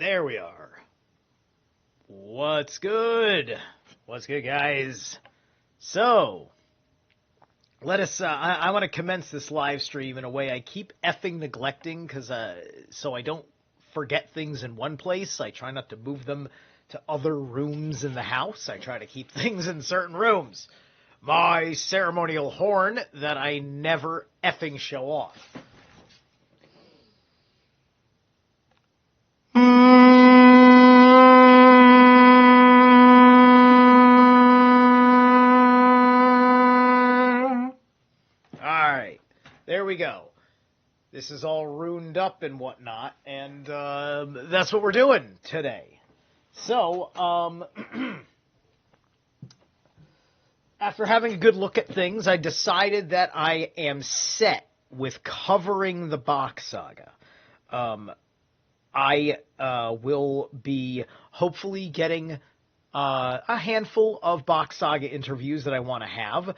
There we are. What's good? What's good, guys? So, let us, I want to commence this live stream in a way I keep effing neglecting, so I don't forget things in one place. I try not to move them to other rooms in the house. I try to keep things in certain rooms. My ceremonial horn that I never effing show off. Alright, there we go. This is all runed up and whatnot, and that's what we're doing today. So, after having a good look at things, I decided that I am set with covering the Bach Saga. I will be hopefully getting a handful of Bach Saga interviews that I want to have,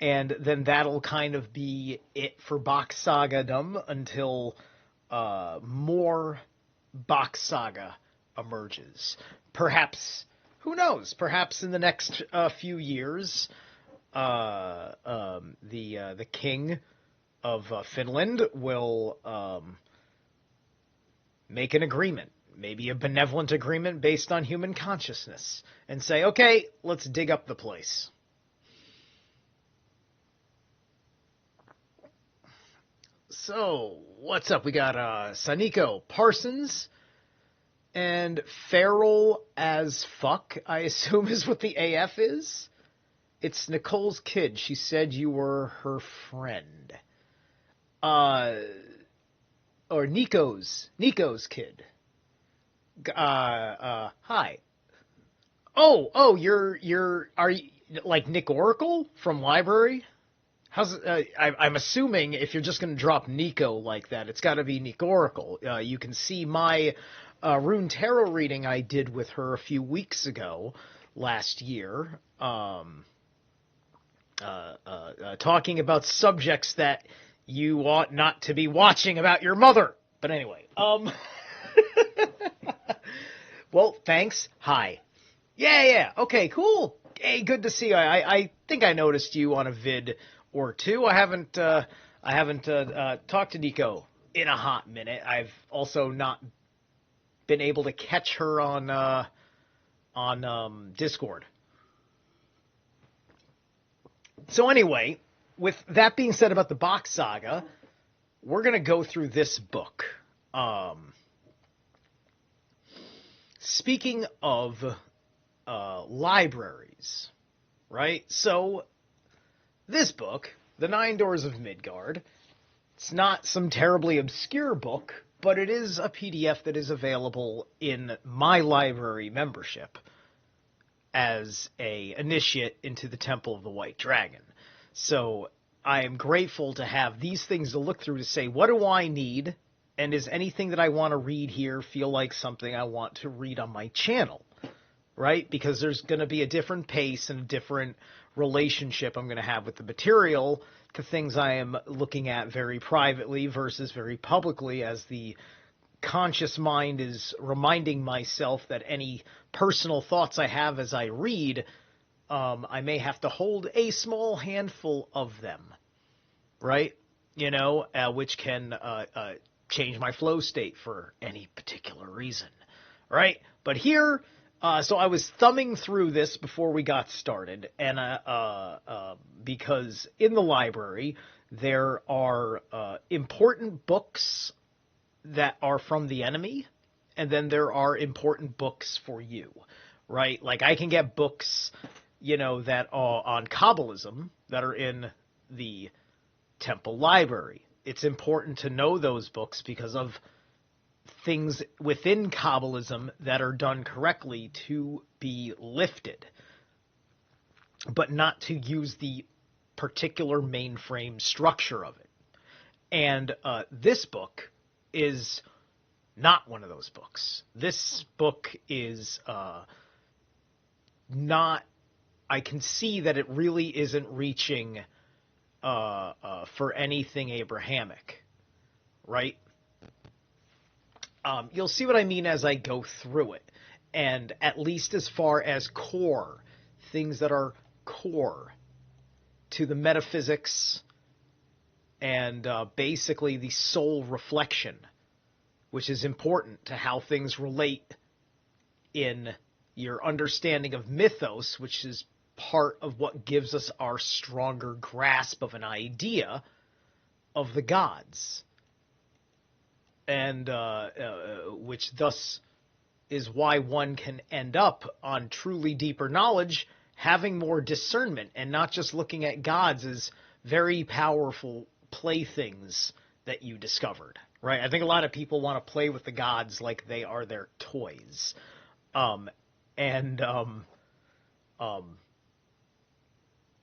and then that'll kind of be it for Bach Saga-dom until more Bach Saga emerges. Perhaps, who knows, perhaps in the next few years, the king of Finland will make an agreement, maybe a benevolent agreement based on human consciousness, and say, okay, let's dig up the place. So, what's up? We got Saniko Parsons and feral as fuck, I assume is what the AF is. It's Nicole's kid. She said you were her friend. Or Nico's kid. Hi. Oh, are you like Nick Oracle from Library? I'm assuming if you're just going to drop Nico like that, it's got to be Nick Oracle. You can see my Rune Tarot reading I did with her a few weeks ago, last year, talking about subjects that you ought not to be watching about your mother. But anyway, well, thanks. Hi. Yeah. Okay, cool. Hey, good to see you. I think I noticed you on a vid or two. I haven't talked to Nico in a hot minute. I've also not been able to catch her on Discord. So anyway, with that being said about the Bach Saga, we're gonna go through this book. Speaking of libraries, right? So this book, The Nine Doors of Midgard, it's not some terribly obscure book, but it is a PDF that is available in my library membership as a initiate into the Temple of the White Dragon. So I am grateful to have these things to look through to say, what do I need? And is anything that I want to read here feel like something I want to read on my channel? Right? Because there's going to be a different pace and a different relationship I'm going to have with the material to things I am looking at very privately versus very publicly, as the conscious mind is reminding myself that any personal thoughts I have as I read, I may have to hold a small handful of them, right? You know, which can change my flow state for any particular reason, right? But here, so I was thumbing through this before we got started, and because in the library there are important books that are from the enemy, and then there are important books for you, right? Like I can get books, you know, that are on Kabbalism that are in the temple library. It's important to know those books because of things within Kabbalism that are done correctly to be lifted, but not to use the particular mainframe structure of it. And this book is not one of those books. This book is not, I can see that it really isn't reaching for anything Abrahamic, right? You'll see what I mean as I go through it. And at least as far as core, things that are core to the metaphysics and basically the soul reflection, which is important to how things relate in your understanding of mythos, which is part of what gives us our stronger grasp of an idea of the gods. And which thus is why one can end up on truly deeper knowledge, having more discernment, and not just looking at gods as very powerful playthings that you discovered, right? I think a lot of people want to play with the gods like they are their toys.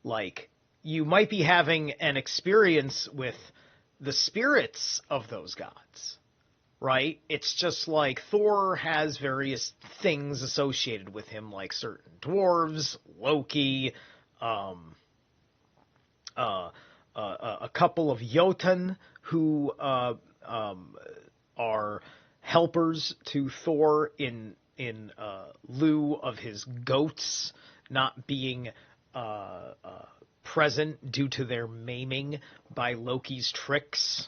Like, you might be having an experience with the spirits of those gods, right? It's just like Thor has various things associated with him, like certain dwarves, Loki, a couple of Jotun who are helpers to Thor in lieu of his goats not being present due to their maiming by Loki's tricks.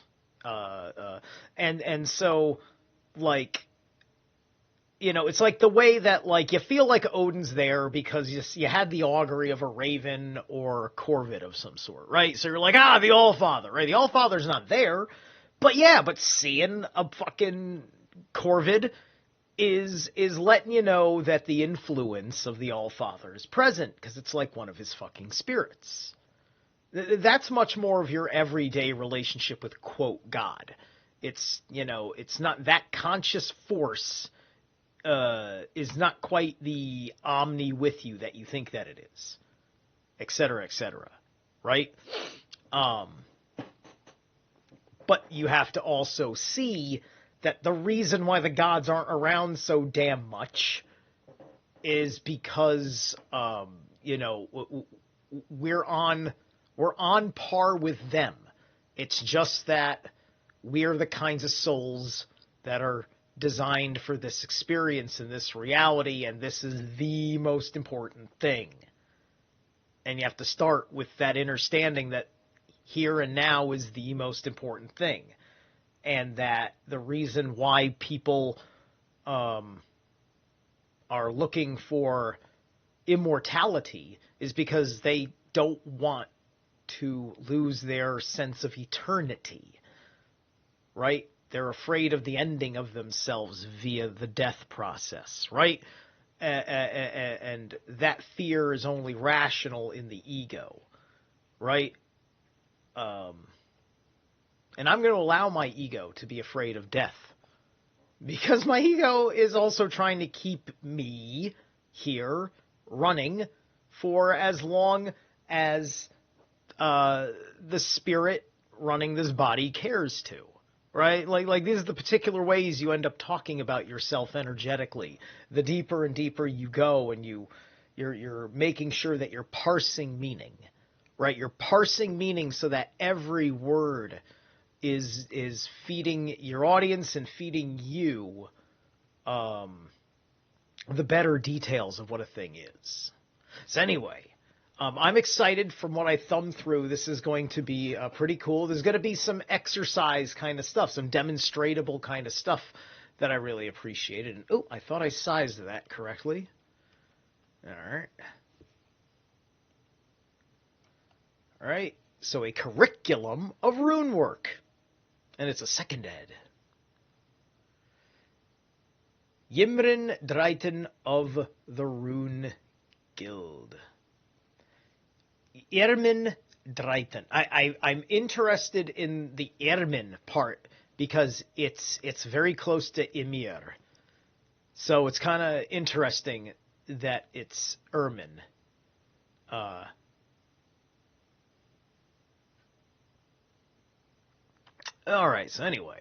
And so, like, you know, it's like the way that, like, you feel like Odin's there because you had the augury of a raven or a corvid of some sort, right? So you're like, the Allfather, right? The Allfather's not there, but seeing a fucking corvid is letting you know that the influence of the Allfather is present, because it's like one of his fucking spirits. That's much more of your everyday relationship with, quote, God. It's, you know, it's not that conscious force is not quite the omni with you that you think that it is, et cetera, right? But you have to also see that the reason why the gods aren't around so damn much is because, you know, we're on par with them. It's just that we're the kinds of souls that are designed for this experience and this reality, and this is the most important thing. And you have to start with that understanding that here and now is the most important thing. And that the reason why people are looking for immortality is because they don't want to lose their sense of eternity, right? They're afraid of the ending of themselves via the death process, right? And that fear is only rational in the ego, right? And I'm going to allow my ego to be afraid of death, because my ego is also trying to keep me here running for as long as the spirit running this body cares to, right? Like these are the particular ways you end up talking about yourself energetically. The deeper and deeper you go, and you're making sure that you're parsing meaning, right? You're parsing meaning so that every word is feeding your audience and feeding you the better details of what a thing is. So anyway, I'm excited from what I thumbed through. This is going to be pretty cool. There's going to be some exercise kind of stuff, some demonstratable kind of stuff that I really appreciated. And, I thought I sized that correctly. All right. So a curriculum of rune work. And it's a second ed. Ymrin Dreiten of the Rune Guild. Ermin Dreiten. I'm interested in the Ermin part because it's very close to Ymir. So it's kind of interesting that it's Ermin. All right, so anyway.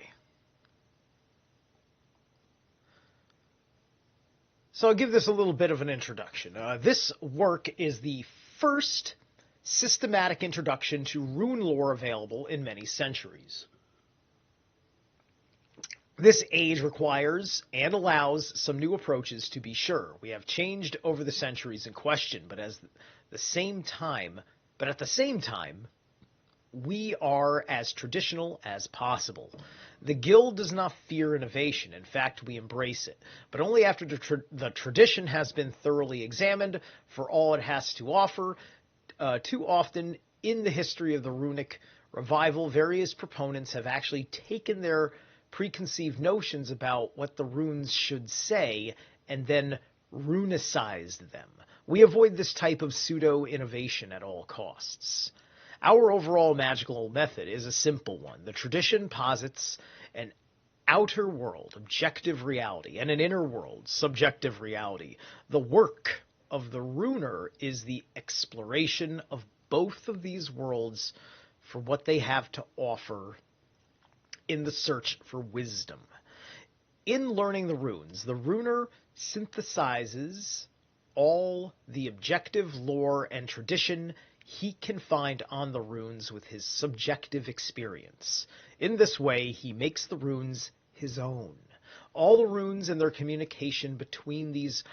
So I'll give this a little bit of an introduction. This work is the first systematic introduction to rune lore available in many centuries. This age requires and allows some new approaches, to be sure. We have changed over the centuries in question, but at the same time, we are as traditional as possible. The Guild does not fear innovation. In fact, we embrace it, but only after the tradition has been thoroughly examined for all it has to offer. Too often in the history of the runic revival, various proponents have actually taken their preconceived notions about what the runes should say and then runicized them. We avoid this type of pseudo-innovation at all costs. Our overall magical method is a simple one. The tradition posits an outer world, objective reality, and an inner world, subjective reality. The work of the runer is the exploration of both of these worlds for what they have to offer in the search for wisdom. In learning the runes, the runer synthesizes all the objective lore and tradition he can find on the runes with his subjective experience. In this way, he makes the runes his own. All the runes and their communication between these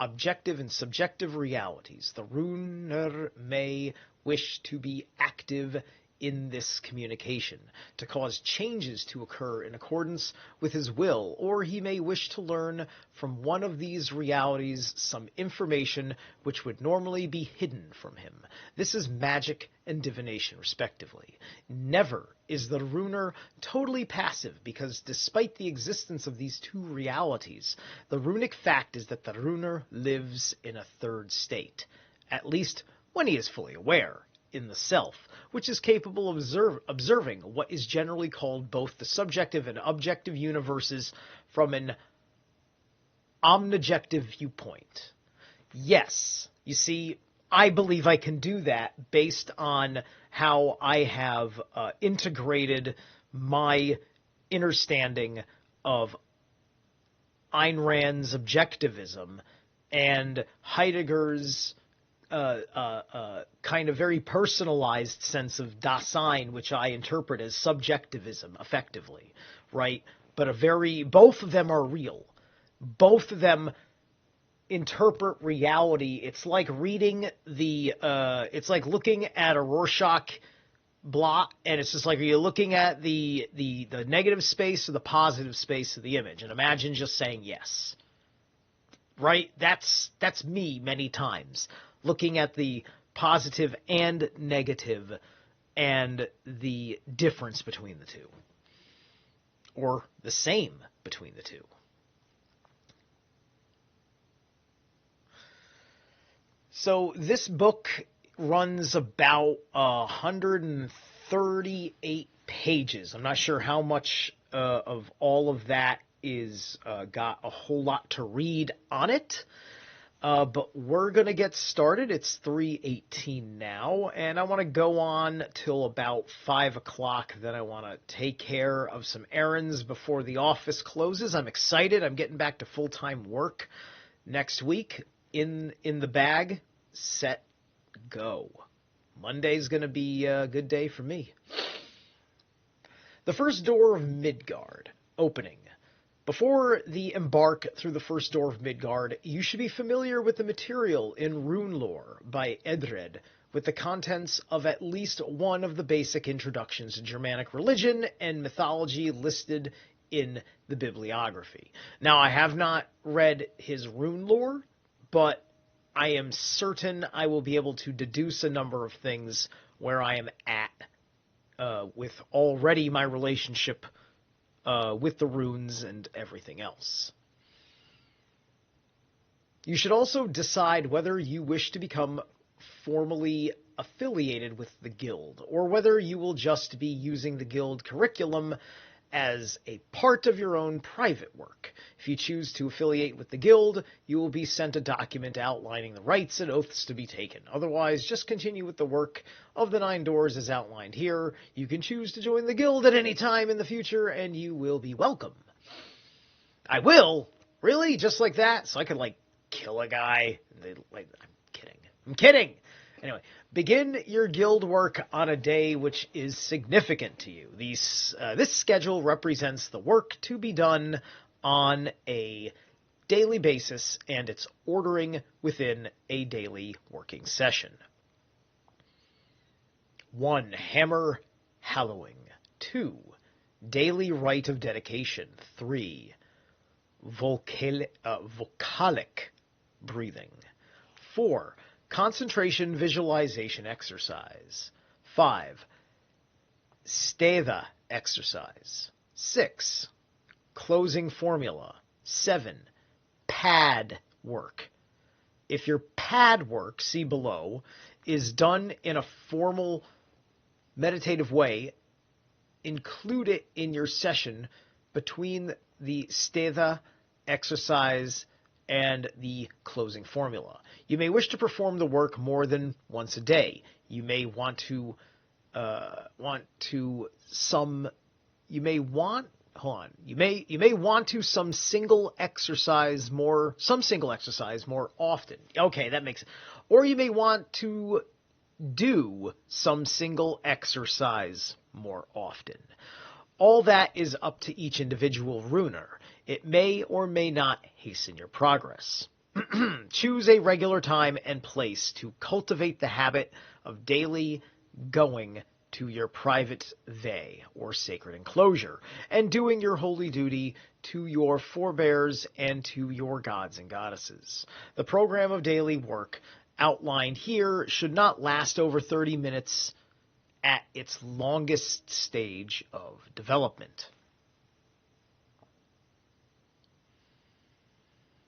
objective and subjective realities. The runer may wish to be active in this communication, to cause changes to occur in accordance with his will, or he may wish to learn from one of these realities some information which would normally be hidden from him. This is magic and divination, respectively. Never is the runer totally passive, because despite the existence of these two realities, the runic fact is that the runer lives in a third state, at least when he is fully aware, in the self, which is capable of observing what is generally called both the subjective and objective universes from an omnijective viewpoint. Yes, you see, I believe I can do that based on how I have integrated my understanding of Ayn Rand's objectivism and Heidegger's kind of very personalized sense of Dasein, which I interpret as subjectivism, effectively, right? But both of them are real. Both of them interpret reality. It's like reading it's like looking at a Rorschach blot, and it's just like, are you looking at the negative space or the positive space of the image? And imagine just saying yes. Right? That's me many times, looking at the positive and negative and the difference between the two, or the same between the two. So this book runs about 138 pages. I'm not sure how much of all of that is got a whole lot to read on it. But we're going to get started. It's 3:18 now, and I want to go on till about 5 o'clock. Then I want to take care of some errands before the office closes. I'm excited. I'm getting back to full-time work next week. In the bag, set, go. Monday's going to be a good day for me. The first door of Midgard, opening. Before the embark through the first door of Midgard, you should be familiar with the material in Rune Lore by Edred, with the contents of at least one of the basic introductions to Germanic religion and mythology listed in the bibliography. Now, I have not read his Rune Lore, but I am certain I will be able to deduce a number of things where I am at with already my relationship with the runes and everything else. You should also decide whether you wish to become formally affiliated with the guild, or whether you will just be using the guild curriculum as a part of your own private work. If you choose to affiliate with the guild, you will be sent a document outlining the rites and oaths to be taken. Otherwise, just continue with the work of the 9 doors as outlined here. You can choose to join the guild at any time in the future, and you will be welcome. I will? Really? Just like that? So I could, kill a guy? I'm kidding. Anyway, begin your guild work on a day which is significant to you. This schedule represents the work to be done on a daily basis and its ordering within a daily working session. 1. Hammer hallowing. 2. Daily rite of dedication. 3. Vocalic breathing. 4. Concentration visualization exercise. 5. Steva exercise. 6. Closing formula. 7. Pad work. If your pad work, see below, is done in a formal meditative way, include it in your session between the Steva exercise and the closing formula. You may wish to perform the work more than once a day. You may want to some single exercise more often. Okay, that makes sense. Or you may want to do some single exercise more often. All that is up to each individual runer. It may or may not hasten your progress. Choose a regular time and place to cultivate the habit of daily going to your private vey, or sacred enclosure, and doing your holy duty to your forebears and to your gods and goddesses. The program of daily work outlined here should not last over 30 minutes at its longest stage of development.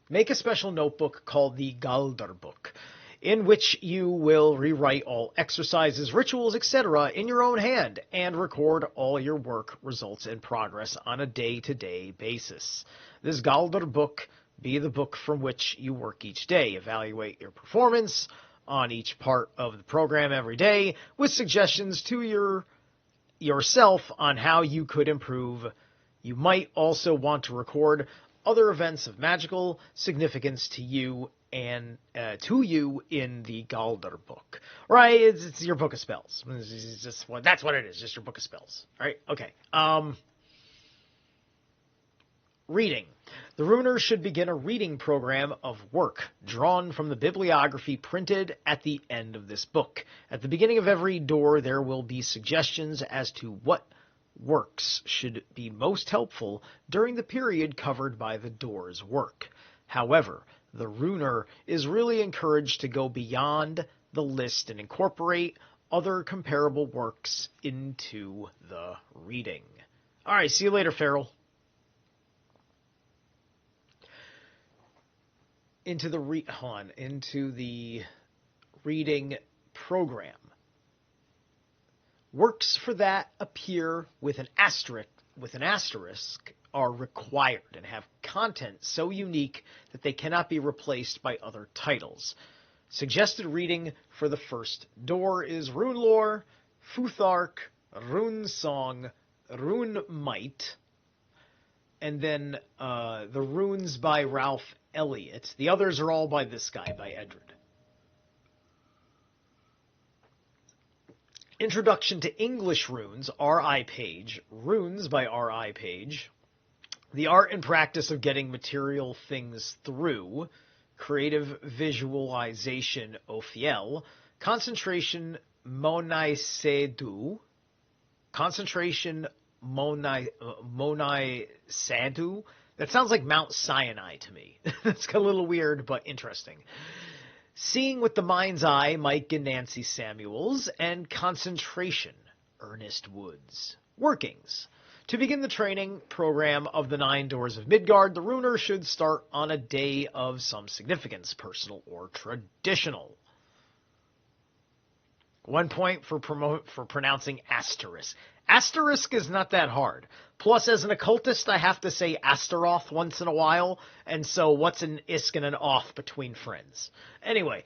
Make a special notebook called the Galdr book, in which you will rewrite all exercises, rituals, etc. in your own hand and record all your work results and progress on a day-to-day basis. This Galdr book be the book from which you work each day. Evaluate your performance on each part of the program every day with suggestions to yourself on how you could improve. You might also want to record other events of magical significance to you in the Galdr book. Right? It's your book of spells. It's just that's what it is. Just your book of spells. All right? Okay. Reading. The runer should begin a reading program of work drawn from the bibliography printed at the end of this book. At the beginning of every door, there will be suggestions as to what works should be most helpful during the period covered by the door's work. However, the runer is really encouraged to go beyond the list and incorporate other comparable works into the reading. All right, see you later, Farrell. Into the reading program. Works for that appear with an asterisk are required and have content so unique that they cannot be replaced by other titles. Suggested reading for the first door is Rune Lore, Futhark, Rune Song, Rune Might, and then the runes by Ralph Elliott. The others are all by this guy, by Edred. Introduction to English Runes, R.I. Page. Runes by R.I. Page. The Art and Practice of Getting Material Things Through. Creative Visualization, Ophiel. Concentration, Monai Sedu. Concentration, Monai Sadu. That sounds like Mount Sinai to me. It's a little weird, but interesting. Seeing with the Mind's Eye, Mike and Nancy Samuels, and Concentration, Ernest Woods. Workings. To begin the training program of the 9 Doors of Midgard, the runer should start on a day of some significance, personal or traditional. 1 point for pronouncing asterisk. Asterisk is not that hard. Plus, as an occultist, I have to say Astaroth once in a while, and so what's an isk and an off between friends? Anyway,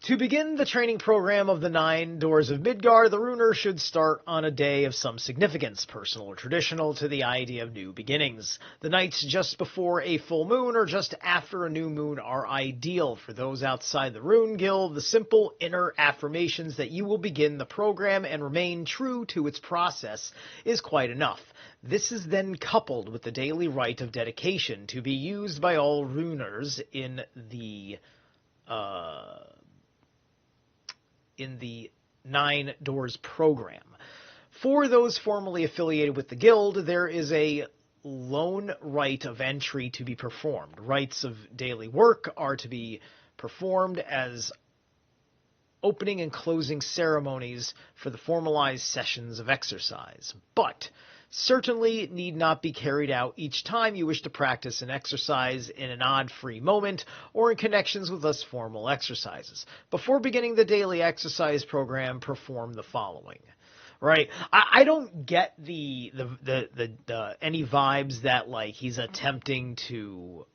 To begin the training program of the 9 Doors of Midgard, the runer should start on a day of some significance, personal or traditional, to the idea of new beginnings. The nights just before a full moon or just after a new moon are ideal. For those outside the Rune Guild, the simple inner affirmations that you will begin the program and remain true to its process is quite enough. This is then coupled with the daily rite of dedication to be used by all runers in the 9 Doors program. For those formally affiliated with the guild, there is a lone rite of entry to be performed. Rites of daily work are to be performed as opening and closing ceremonies for the formalized sessions of exercise, but certainly need not be carried out each time you wish to practice an exercise in an odd free moment or in connections with less formal exercises. Before beginning the daily exercise program, perform the following. Right? I don't get the any vibes that like he's attempting to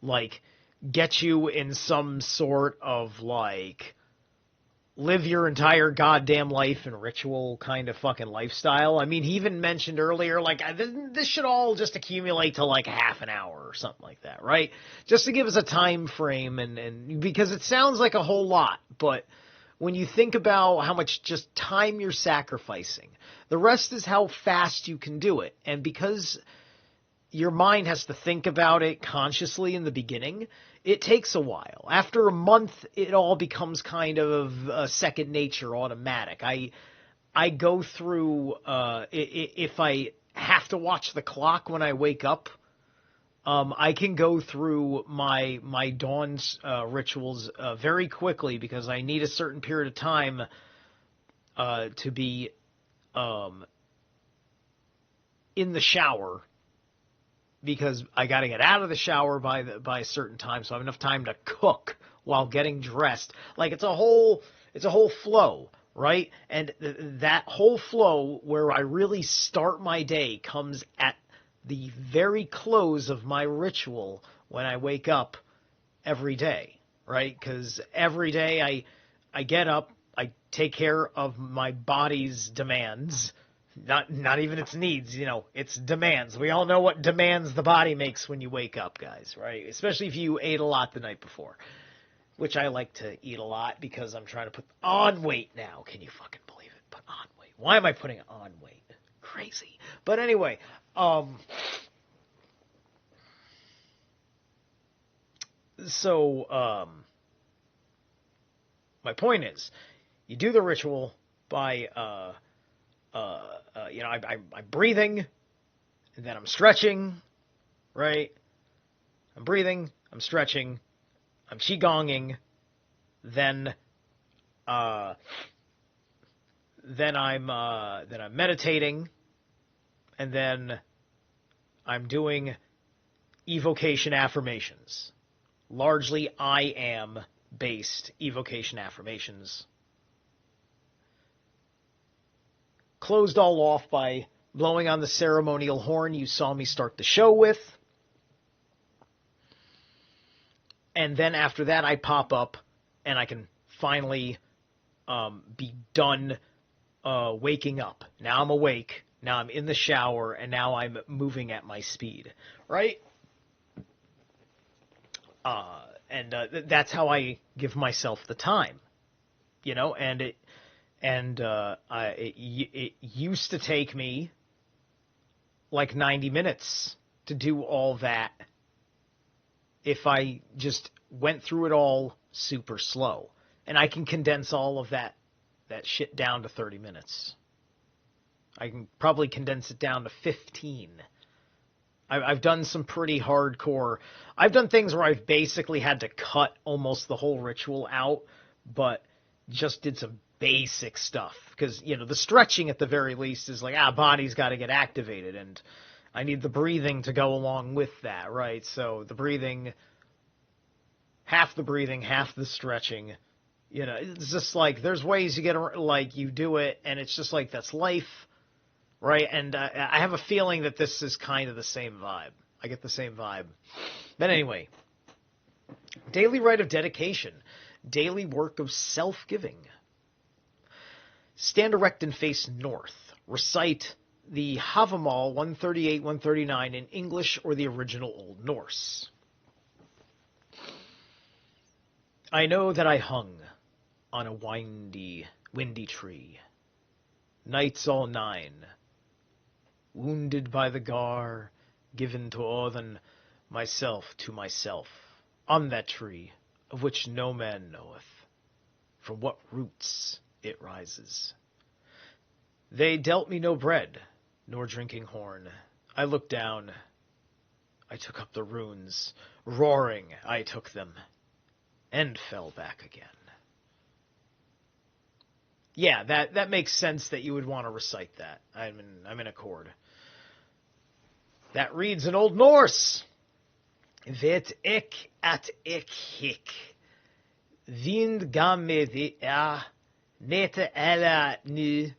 like get you in some sort of like live your entire goddamn life in ritual kind of fucking lifestyle. I mean, he even mentioned earlier, like, this should all just accumulate to like half an hour or something like that, right? Just to give us a time frame, and because it sounds like a whole lot, but when you think about how much just time you're sacrificing, the rest is how fast you can do it. And because your mind has to think about it consciously in the beginning, it takes a while. After a month, it all becomes kind of second nature, automatic. I go through, if I have to watch the clock when I wake up, I can go through my dawn rituals very quickly because I need a certain period of time to be in the shower, because I got to get out of the shower by a certain time, so I have enough time to cook while getting dressed. Like, it's a whole flow, right? And that whole flow where I really start my day comes at the very close of my ritual when I wake up every day, right? Because every day I get up, I take care of my body's demands. Not even its needs, its demands. We all know what demands the body makes when you wake up, guys, right? Especially if you ate a lot the night before, which I like to eat a lot because I'm trying to put on weight now. Can you fucking believe it? Put on weight. Why am I putting on weight? Crazy. But anyway, my point is, you do the ritual by, I'm breathing, and then I'm stretching, right? I'm breathing, I'm stretching, I'm qigonging, then I'm meditating, and then I'm doing evocation affirmations. Largely I am based evocation affirmations. Closed all off by blowing on the ceremonial horn you saw me start the show with. And then after that, I pop up and I can finally be done waking up. Now I'm awake. Now I'm in the shower. And now I'm moving at my speed. Right? That's how I give myself the time. And it used to take me like 90 minutes to do all that if I just went through it all super slow. And I can condense all of that shit down to 30 minutes. I can probably condense it down to 15. I've done some pretty hardcore... I've done things where I've basically had to cut almost the whole ritual out, but just did some basic stuff. Because, the stretching at the very least is like, body's got to get activated, and I need the breathing to go along with that, right? So the breathing, half the stretching, it's just like, there's ways you get, like, you do it, and it's just like, that's life, right? And I have a feeling that this is kind of the same vibe. I get the same vibe. But anyway, daily rite of dedication. daily work of self-giving. Stand erect and face north. Recite the Havamal 138-139 in English or the original Old Norse. I know that I hung on a windy tree, nights all 9, wounded by the gar, given to Odin, myself to myself, on that tree, of which no man knoweth from what roots it rises. They dealt me no bread, nor drinking horn. I looked down, I took up the runes, roaring I took them, and fell back again. Yeah, that makes sense that you would want to recite that. I'm in accord. That reads in Old Norse. Vet ek at ek hik. Vind gamme nete alla nu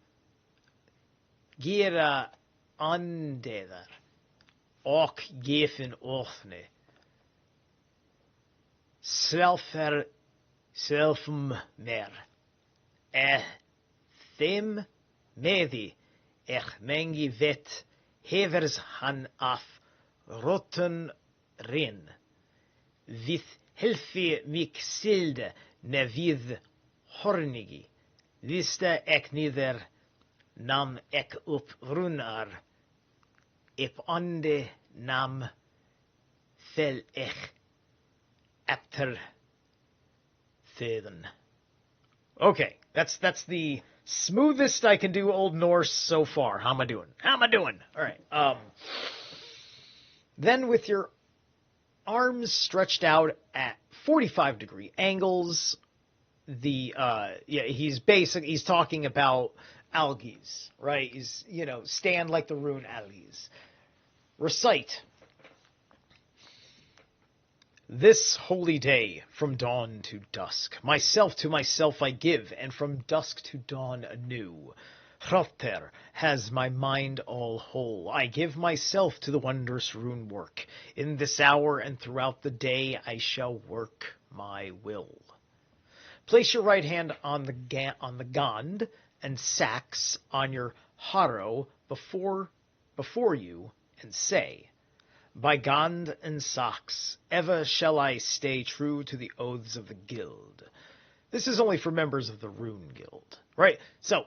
gira andeder och gefen åthne. Selfum mer. Them medi mengi vet hevers han af rotten rin. Vith helfi mik silde nevid hornigi. Lista ek nider nam ek upp runnar. Ep ande nam fel ek after theden. Okay, that's the smoothest I can do Old Norse so far. How am I doing? All right. Then with your arms stretched out at 45-degree angles, he's talking about algies, right? He's, stand like the rune algies. Recite. This holy day, from dawn to dusk, myself to myself I give, and from dusk to dawn anew. Hrothter has my mind all whole. I give myself to the wondrous rune work. In this hour and throughout the day I shall work my will. Place your right hand on the gond and sax on your harrow before you, and say, by gond and sax, ever shall I stay true to the oaths of the guild. This is only for members of the Rune Guild, right? So,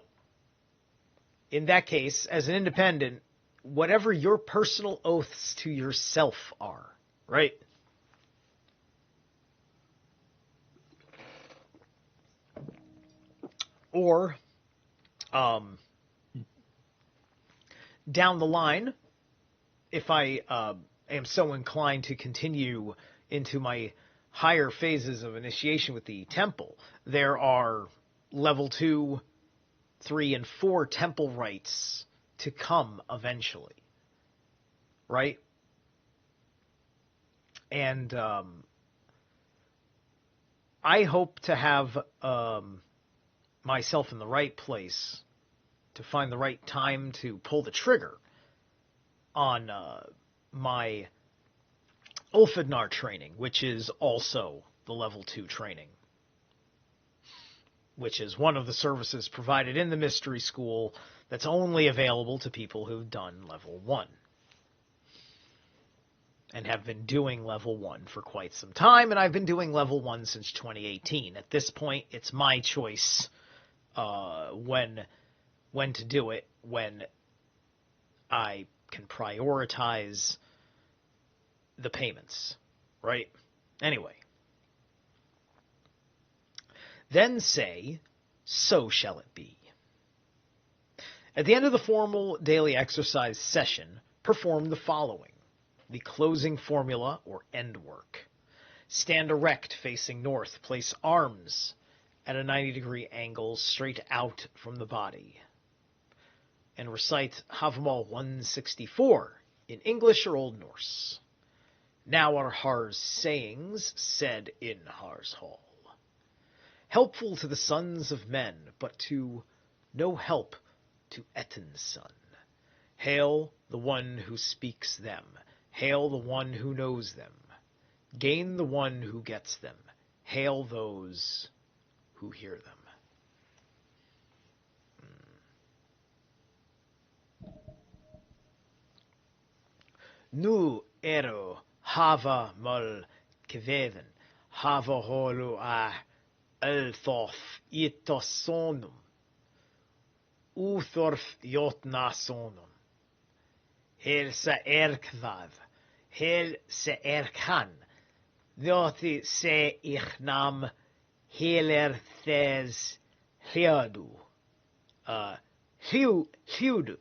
in that case, as an independent, whatever your personal oaths to yourself are, right? Or, down the line, if I am so inclined to continue into my higher phases of initiation with the temple, there are level 2, 3, and 4 temple rites to come eventually, right? And I hope to have myself in the right place to find the right time to pull the trigger on my Ulfidnar training, which is also the level 2 training, which is one of the services provided in the Mystery School that's only available to people who've done level 1 and have been doing level 1 for quite some time, and I've been doing level 1 since 2018. At this point, it's my choice when to do it, when I can prioritize the payments, right? Anyway. Then say, so shall it be. At the end of the formal daily exercise session, perform the following. The closing formula, or end work. Stand erect facing north. Place arms at a 90-degree angle straight out from the body. And recite Havamal 164 in English or Old Norse. Now are Har's sayings said in Har's hall. Helpful to the sons of men, but to no help to Etin's son. Hail the one who speaks them. Hail the one who knows them. Gain the one who gets them. hail those who hear them. Nu ero hava mul kveven, hava holu a elthorf itosonum, uthorf jotnasonum, hel se erkvad, hel se erkan, noti se ich nam heler thes hliadu, hlidu,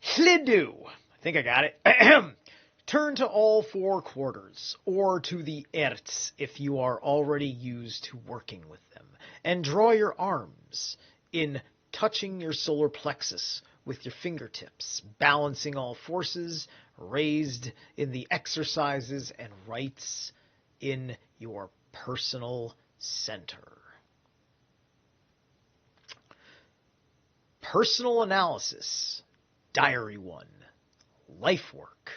I think I got it. Turn to all four quarters, or to the erts if you are already used to working with them, and draw your arms in touching your solar plexus with your fingertips, balancing all forces raised in the exercises and rites in your personal center. Personal analysis. Diary 1. Life work.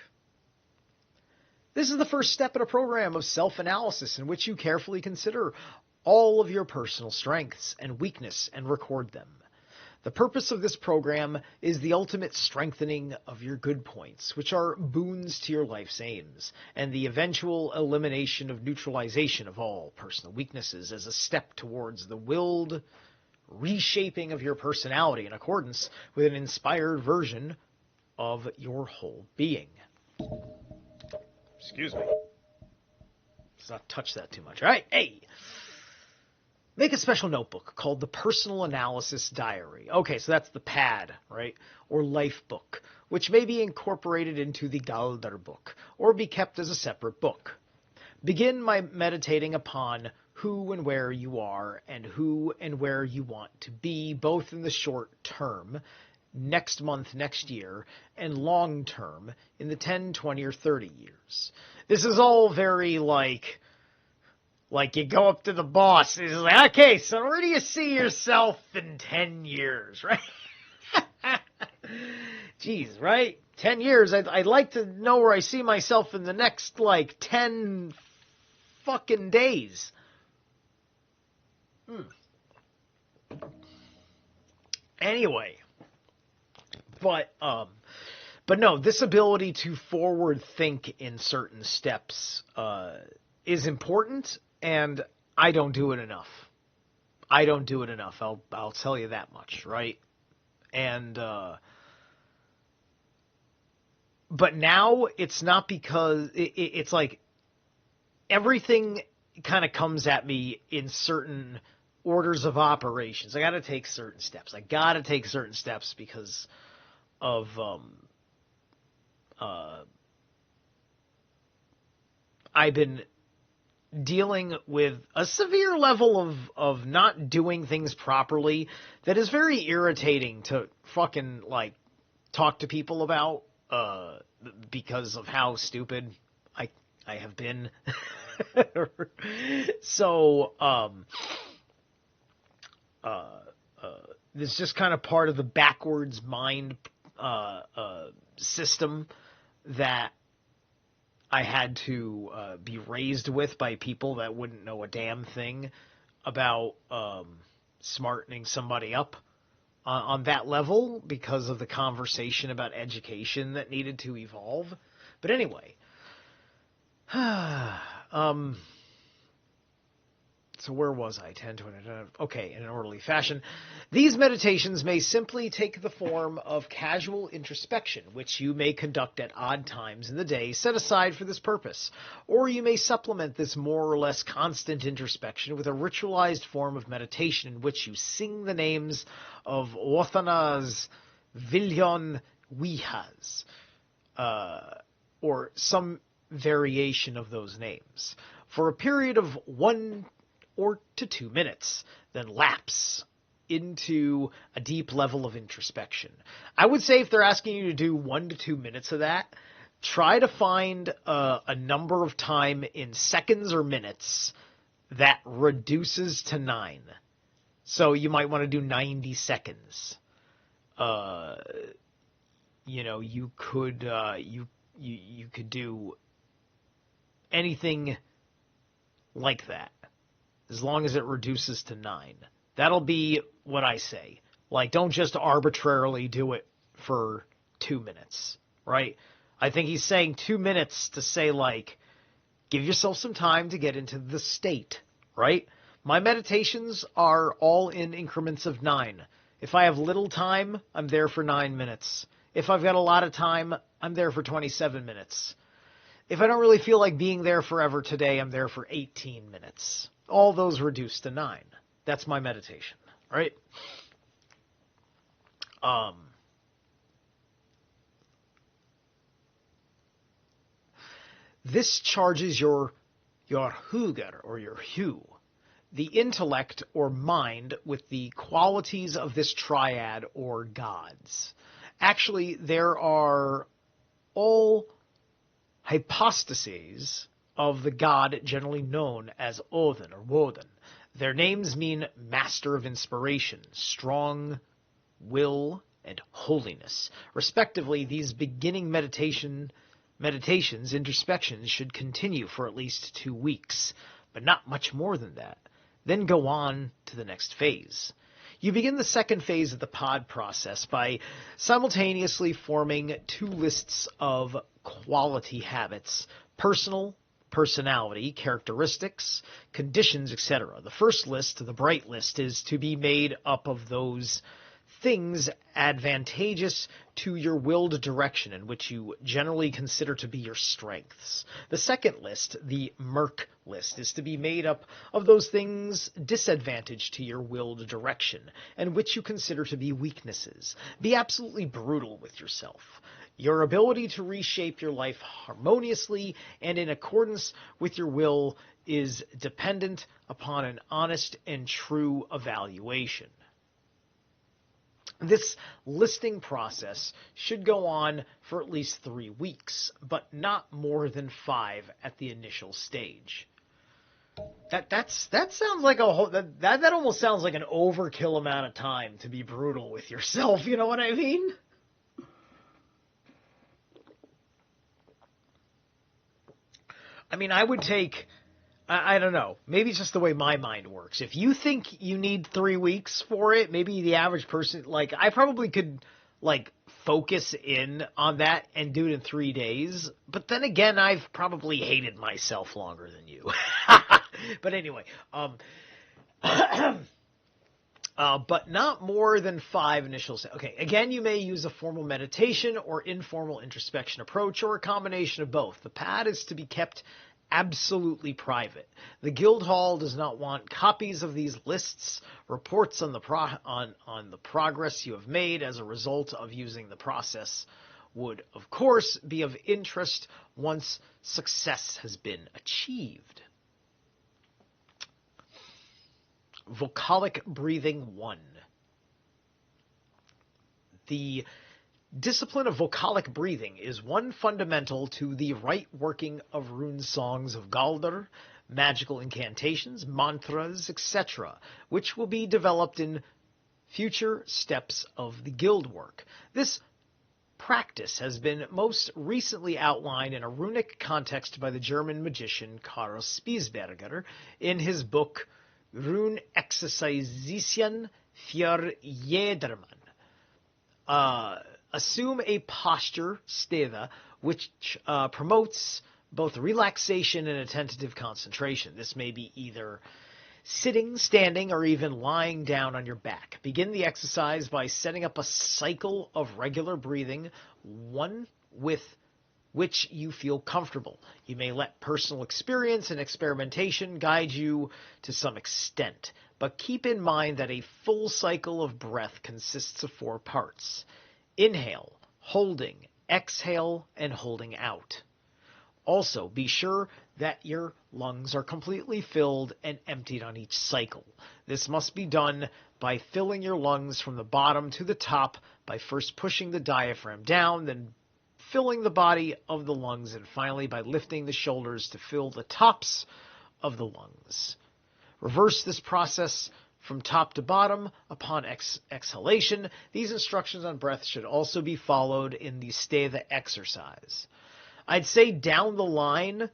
This is the first step in a program of self-analysis in which you carefully consider all of your personal strengths and weakness and record them. The purpose of this program is the ultimate strengthening of your good points, which are boons to your life's aims, and the eventual elimination of neutralization of all personal weaknesses as a step towards the willed reshaping of your personality in accordance with an inspired version of your whole being. Excuse me. Let's not touch that too much. All right, hey. Make a special notebook called the Personal Analysis Diary. Okay, so that's the pad, right? Or life book, which may be incorporated into the Galdar book, or be kept as a separate book. Begin by meditating upon who and where you are, and who and where you want to be, both in the short term, next month, next year, and long term, in the 10, 20, or 30 years. This is all very like you go up to the boss, and he's like, okay, so where do you see yourself in 10 years, right? Jeez, right? 10 years, I'd like to know where I see myself in the next, 10 fucking days. Anyway, but no, this ability to forward think in certain steps is important, and I don't do it enough. I'll tell you that much, right? And but now it's not because it's like everything kind of comes at me in certain orders of operations. I got to take certain steps. Because of I've been dealing with a severe level of not doing things properly that is very irritating to fucking talk to people about because of how stupid I have been. So this is just kind of part of the backwards mind system that I had to be raised with by people that wouldn't know a damn thing about smartening somebody up on that level because of the conversation about education that needed to evolve. But anyway, so where was I? 10, 20, okay, in an orderly fashion. These meditations may simply take the form of casual introspection, which you may conduct at odd times in the day set aside for this purpose. Or you may supplement this more or less constant introspection with a ritualized form of meditation in which you sing the names of Othanas Viljon Wihas, or some variation of those names, for a period of 1 or to 2 minutes, then lapse into a deep level of introspection. I would say if they're asking you to do 1 to 2 minutes of that, try to find a number of time in seconds or minutes that reduces to 9. So you might want to do 90 seconds. You could do anything like that, as long as it reduces to 9. That'll be what I say. Like, don't just arbitrarily do it for 2 minutes, right? I think he's saying 2 minutes to say, like, give yourself some time to get into the state, right? My meditations are all in increments of 9. If I have little time, I'm there for 9 minutes. If I've got a lot of time, I'm there for 27 minutes. If I don't really feel like being there forever today, I'm there for 18 minutes. All those reduce to 9. That's my meditation, right? This charges your huger, or your hue, the intellect or mind, with the qualities of this triad or gods. Actually, there are all hypostases of the god generally known as Odin or Woden. Their names mean master of inspiration, strong will, and holiness. Respectively, these beginning meditations, introspections, should continue for at least 2 weeks, but not much more than that. Then go on to the next phase. You begin the second phase of the pod process by simultaneously forming 2 lists of quality habits: personality, characteristics, conditions, etc. The first list, the bright list, is to be made up of those things advantageous to your willed direction and which you generally consider to be your strengths. The second list, the murk list, is to be made up of those things disadvantaged to your willed direction and which you consider to be weaknesses. Be absolutely brutal with yourself. Your ability to reshape your life harmoniously and in accordance with your will is dependent upon an honest and true evaluation. This listing process should go on for at least 3 weeks, but not more than 5 at the initial stage. That sounds like a whole, that almost sounds like an overkill amount of time to be brutal with yourself, you know what I mean? I mean, I would take, I don't know, maybe it's just the way my mind works. If you think you need 3 weeks for it, maybe the average person, like, I probably could, like, focus in on that and do it in 3 days. But then again, I've probably hated myself longer than you. But anyway, but not more than 5 initial steps. Okay, again, you may use a formal meditation or informal introspection approach, or a combination of both. The pad is to be kept absolutely private. The Guildhall does not want copies of these lists. Reports on the progress you have made as a result of using the process would, of course, be of interest once success has been achieved. Vocalic breathing 1. The discipline of vocalic breathing is one fundamental to the right working of rune songs of Galdr, magical incantations, mantras, etc., which will be developed in future steps of the guild work. This practice has been most recently outlined in a runic context by the German magician Karl Spiesberger in his book Rune Exercisen für jedermann. Assume a posture, steva, which promotes both relaxation and attentive concentration. This may be either sitting, standing, or even lying down on your back. Begin the exercise by setting up a cycle of regular breathing, one with which you feel comfortable. You may let personal experience and experimentation guide you to some extent, but keep in mind that a full cycle of breath consists of 4 parts: inhale, holding, exhale, and holding out. Also, be sure that your lungs are completely filled and emptied on each cycle. This must be done by filling your lungs from the bottom to the top by first pushing the diaphragm down, then filling the body of the lungs, and finally by lifting the shoulders to fill the tops of the lungs. Reverse this process from top to bottom upon exhalation. These instructions on breath should also be followed in the steva exercise. I'd say down the line,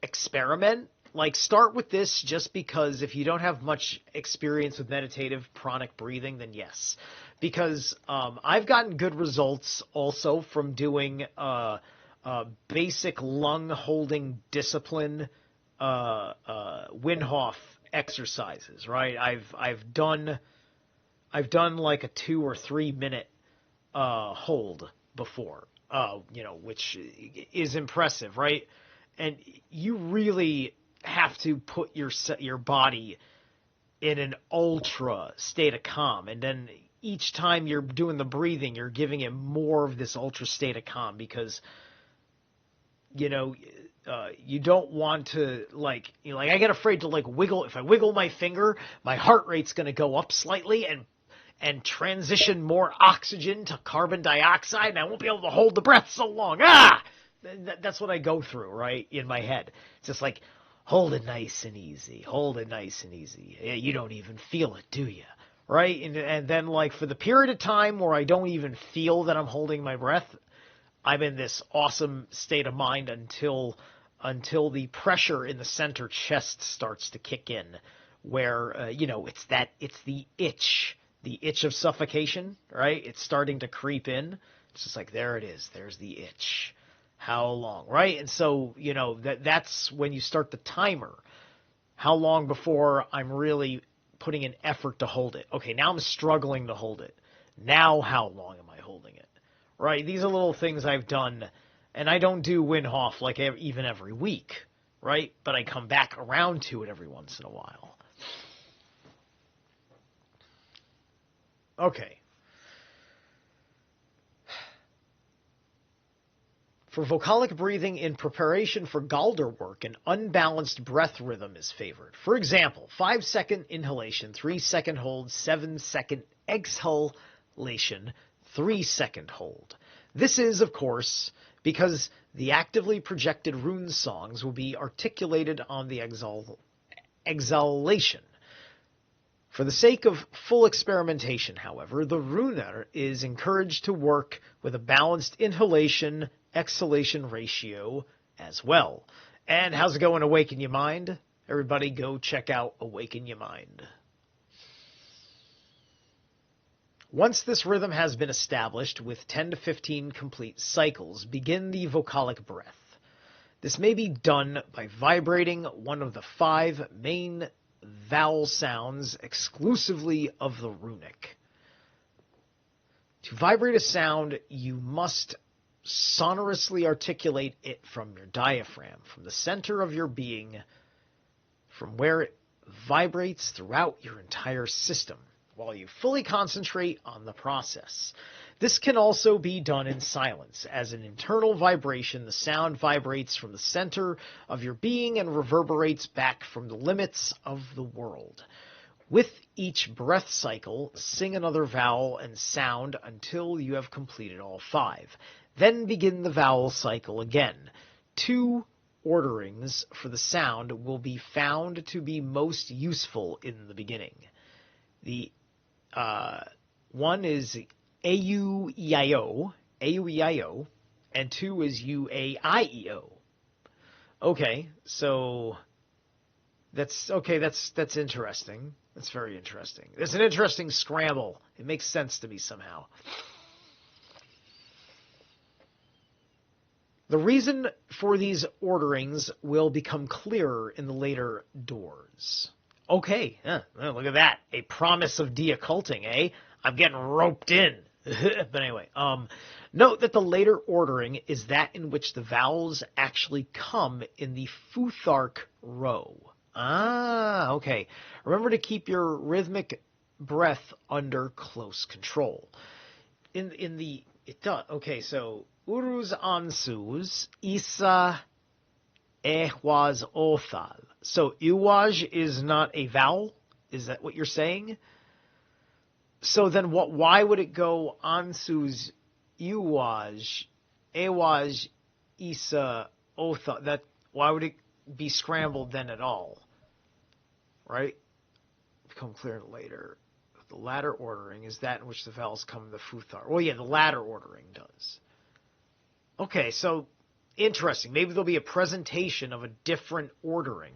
experiment, like start with this just because if you don't have much experience with meditative pranic breathing, then yes. Because I've gotten good results also from doing basic lung holding discipline Wim Hof exercises, right? I've done like a 2 or 3 minute hold before, which is impressive, right? And you really have to put your body in an ultra state of calm, and then each time you're doing the breathing, you're giving it more of this ultra state of calm because you don't want to like I get afraid to like wiggle. If I wiggle my finger, my heart rate's going to go up slightly and transition more oxygen to carbon dioxide, and I won't be able to hold the breath so long. That's what I go through, right, in my head. It's just like, hold it nice and easy. Hold it nice and easy. You don't even feel it, do you? Right? And then, like, for the period of time where I don't even feel that I'm holding my breath, I'm in this awesome state of mind until the pressure in the center chest starts to kick in, where, it's the itch of suffocation, right? It's starting to creep in. It's just like, there it is. There's the itch. How long, right? And so, that's when you start the timer. How long before I'm really putting an effort to hold it? Okay, now I'm struggling to hold it. Now how long am I holding it? Right? These are little things I've done, and I don't do Wim Hof like even every week, right? But I come back around to it every once in a while. Okay. For vocalic breathing in preparation for Galder work, an unbalanced breath rhythm is favored. For example, 5-second inhalation, 3-second hold, 7-second exhalation, 3-second hold. This is, of course, because the actively projected rune songs will be articulated on the exhalation. For the sake of full experimentation, however, the runer is encouraged to work with a balanced inhalation-exhalation ratio as well. And how's it going, Awaken Your Mind? Everybody go check out Awaken Your Mind. Once this rhythm has been established with 10 to 15 complete cycles, begin the vocalic breath. This may be done by vibrating one of the 5 main vowel sounds exclusively of the runic. To vibrate a sound, you must sonorously articulate it from your diaphragm, from the center of your being, from where it vibrates throughout your entire system, while you fully concentrate on the process. This can also be done in silence. As an internal vibration, the sound vibrates from the center of your being and reverberates back from the limits of the world. With each breath cycle, sing another vowel and sound until you have completed all 5. Then begin the vowel cycle again. 2 orderings for the sound will be found to be most useful in the beginning. The one is A-U-E-I-O, A-U-E-I-O, and 2 is U-A-I-E-O. Okay, so that's interesting. That's very interesting. It's an interesting scramble. It makes sense to me somehow. The reason for these orderings will become clearer in the later doors. Okay, look at that. A promise of deocculting, eh? I'm getting roped in. But anyway, note that the later ordering is that in which the vowels actually come in the futhark row. Okay. Remember to keep your rhythmic breath under close control. Okay, so uruz ansus isa ehwaz othal. So iwaj is not a vowel? Is that what you're saying? So then why would it go ansus iwaj ewaj isa othal? Why would it be scrambled then at all? Right? Become clear later. The latter ordering is that in which the vowels come in the futhar. Well, yeah, the latter ordering does. Okay, so Interesting. Maybe there'll be a presentation of a different ordering.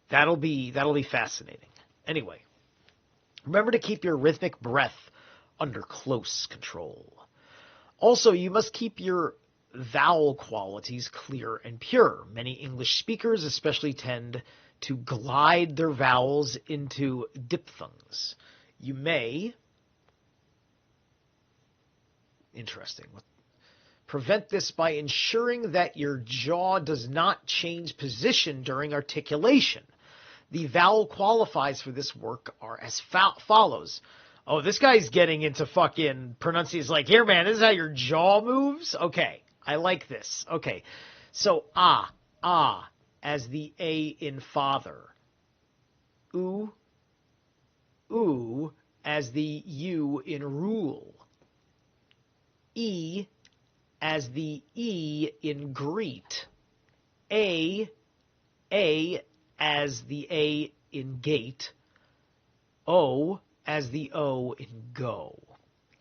That'll be fascinating. Anyway, remember to keep your rhythmic breath under close control. Also, you must keep your vowel qualities clear and pure. Many English speakers especially tend to glide their vowels into diphthongs. You may... Interesting. Prevent this by ensuring that your jaw does not change position during articulation. The vowel qualifiers for this work are as follows. Oh, this guy's getting into fucking pronunciations like, here, man, this is how your jaw moves? Okay, I like this. Okay, so as the A in father. Oo as the U in rule. E as the E in greet. A as the A in gate. O as the O in go.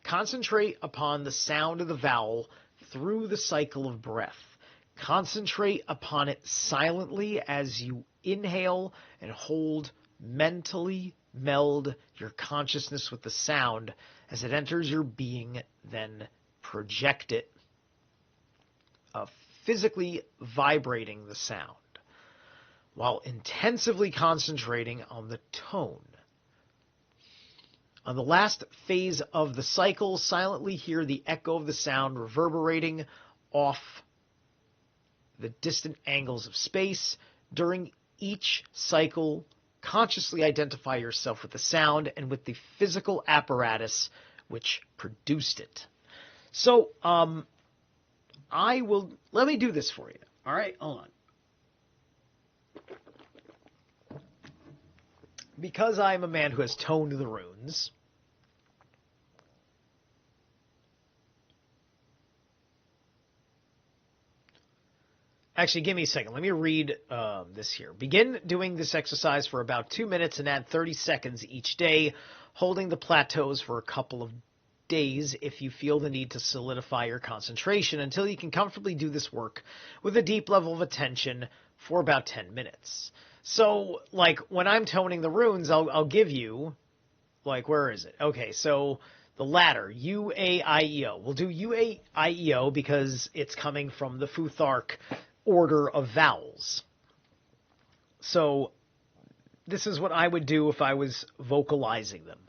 Concentrate upon the sound of the vowel through the cycle of breath. Concentrate upon it silently as you inhale and hold. Mentally meld your consciousness with the sound as it enters your being, then project it, physically vibrating the sound while intensively concentrating on the tone. On the last phase of the cycle, silently hear the echo of the sound reverberating off the distant angles of space. During each cycle, consciously identify yourself with the sound and with the physical apparatus which produced it. So, let me do this for you. All right, hold on. Because I'm a man who has toned the runes, actually, give me a second. Let me read this here. Begin doing this exercise for about 2 minutes and add 30 seconds each day, holding the plateaus for a couple of days if you feel the need to solidify your concentration until you can comfortably do this work with a deep level of attention for about 10 minutes. So, like, when I'm toning the runes, I'll give you, like, where is it? Okay, so the latter, U-A-I-E-O. We'll do U-A-I-E-O because it's coming from the Futhark order of vowels. So this is what I would do if I was vocalizing them.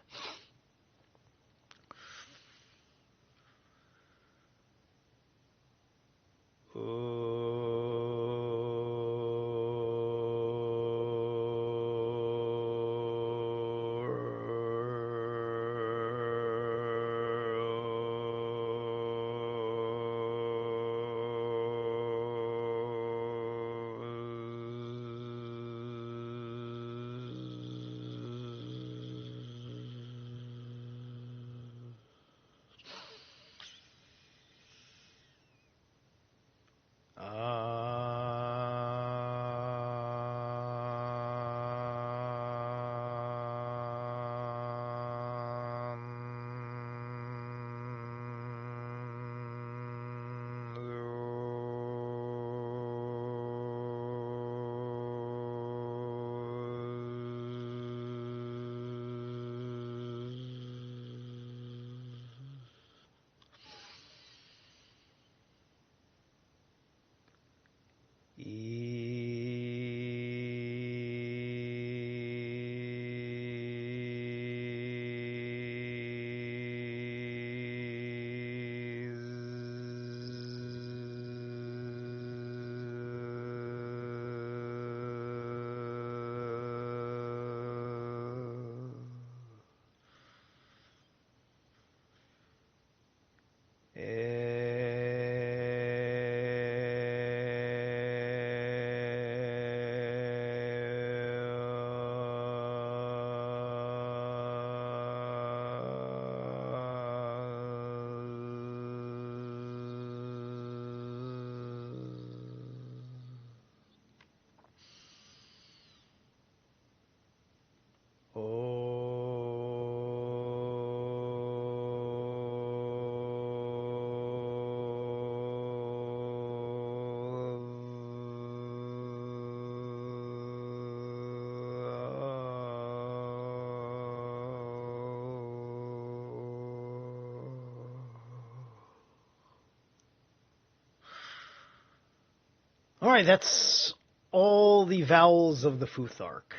Alright, that's all the vowels of the Futhark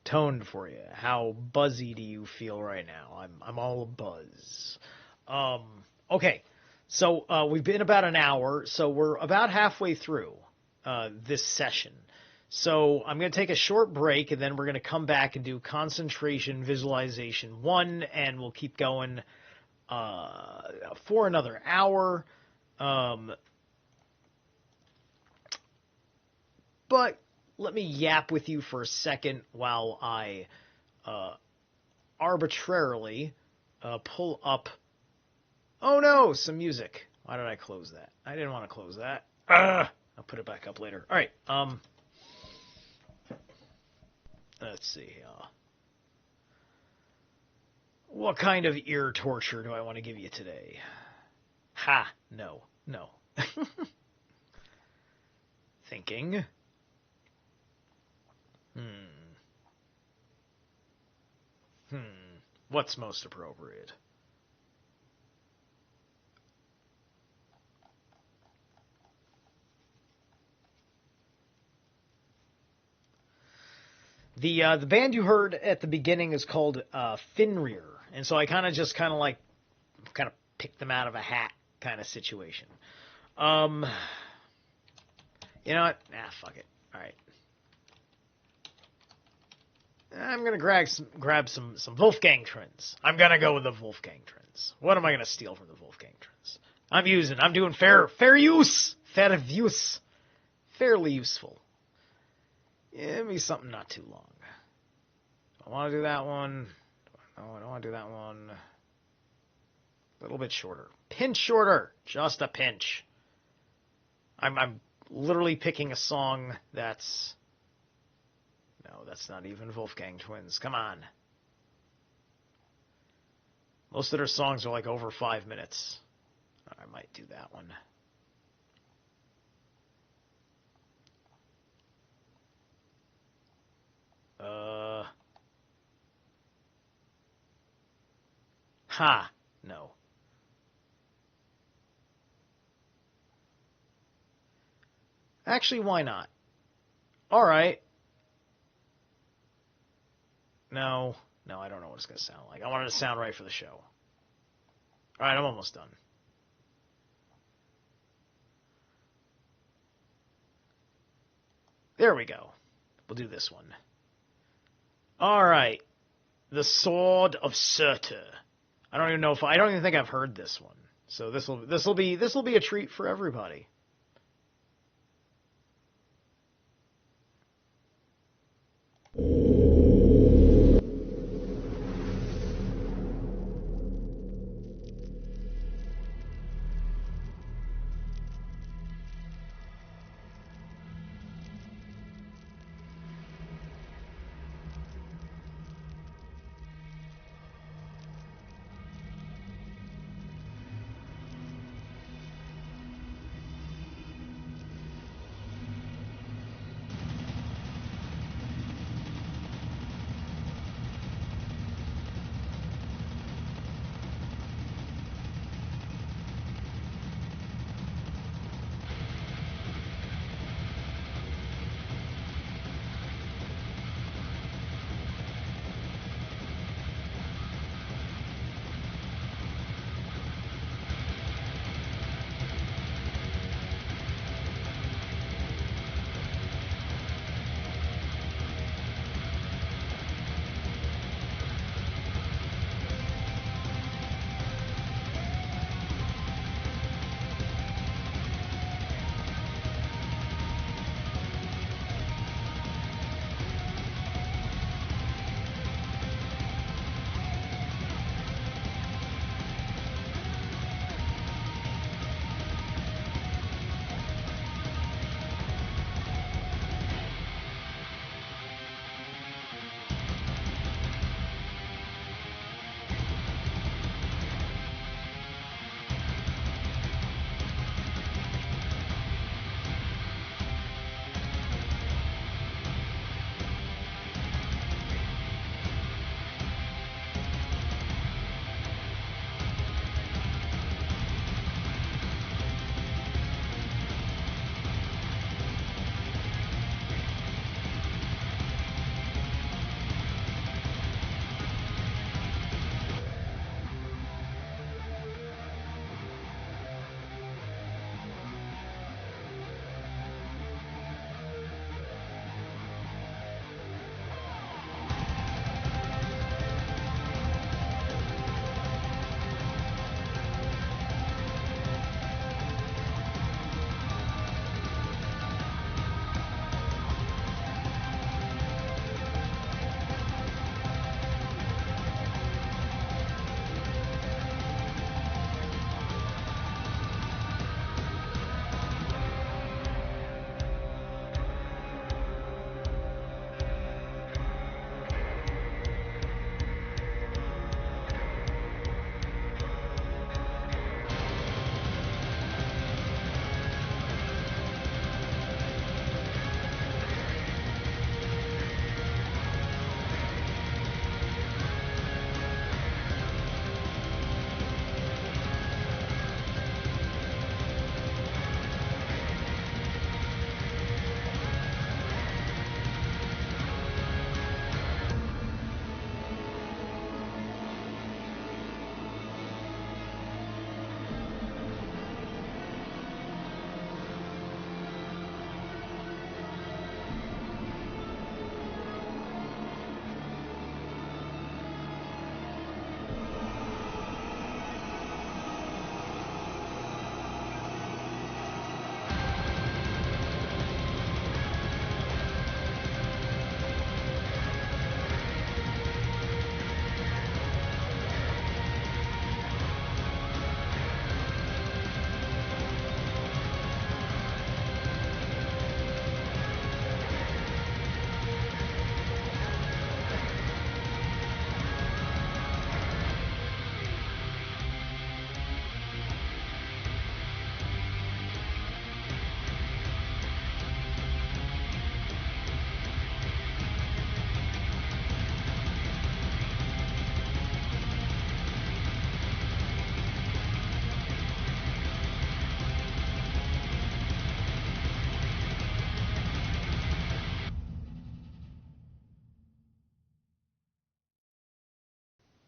toned for you. How buzzy do you feel right now? I'm all buzz. Okay, so we've been about an hour, so we're about halfway through this session. So I'm going to take a short break, and then we're going to come back and do concentration visualization 1, and we'll keep going for another hour. But let me yap with you for a second while I arbitrarily pull up... Oh no, some music. Why did I close that? I didn't want to close that. I'll put it back up later. All right. Let's see. What kind of ear torture do I want to give you today? Ha! No. Thinking. What's most appropriate? The band you heard at the beginning is called Fenrir, and so I kind of picked them out of a hat kind of situation. You know what? Fuck it. All right. I'm gonna grab some Wolfgang trends. I'm gonna go with the Wolfgang trends. What am I gonna steal from the Wolfgang trends? I'm doing fair use, fairly useful. Give me something not too long. I want to do that one. No, I don't want to do that one. A little bit shorter. Pinch shorter. Just a pinch. I'm literally picking a song that's... No, that's not even Wolfgang Twins. Come on. Most of their songs are like over 5 minutes. I might do that one. No. Actually, why not? All right. No, I don't know what it's going to sound like. I want it to sound right for the show. All right, I'm almost done. There we go. We'll do this one. All right. The Sword of Surtur. I don't even think I've heard this one. So this will be a treat for everybody.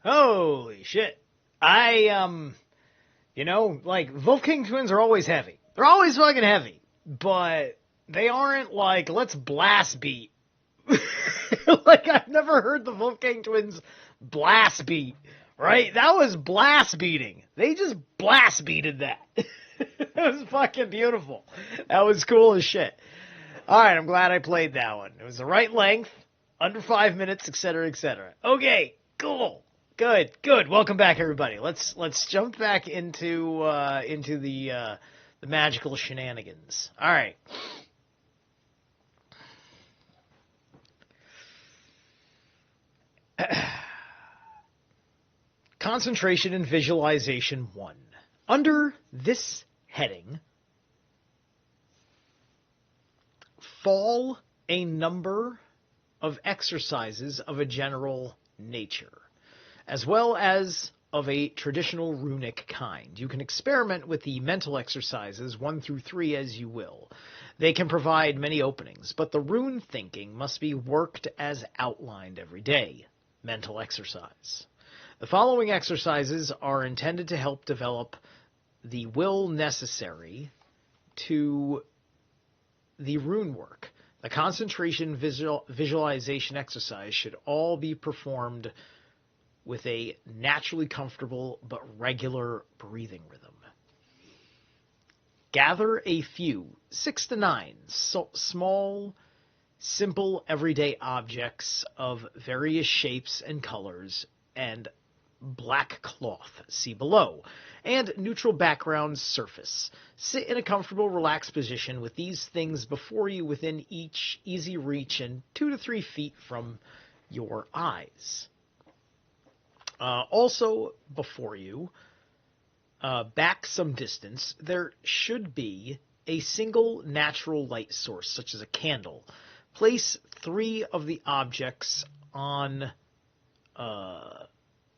Holy shit. Like, Wolfgang twins are always heavy. They're always fucking heavy. But they aren't like, let's blast beat. Like, I've never heard the Wolfgang twins blast beat, right? That was blast beating. They just blast beated that. That was fucking beautiful. That was cool as shit. Alright, I'm glad I played that one. It was the right length, under 5 minutes, etc., etc. Okay, cool. Good. Welcome back, everybody. Let's jump back into the magical shenanigans. All right. Concentration and Visualization 1. Under this heading, fall a number of exercises of a general nature, as well as of a traditional runic kind. You can experiment with the mental exercises 1 through 3 as you will. They can provide many openings, but the rune thinking must be worked as outlined every day. Mental exercise. The following exercises are intended to help develop the will necessary to the rune work. The concentration visualization exercise should all be performed with a naturally comfortable but regular breathing rhythm. Gather a few, 6 to 9, small, simple, everyday objects of various shapes and colors and black cloth, see below, and neutral background surface. Sit in a comfortable, relaxed position with these things before you within each easy reach and 2 to 3 feet from your eyes. Also before you, back some distance, there should be a single natural light source, such as a candle. Place 3 of the objects on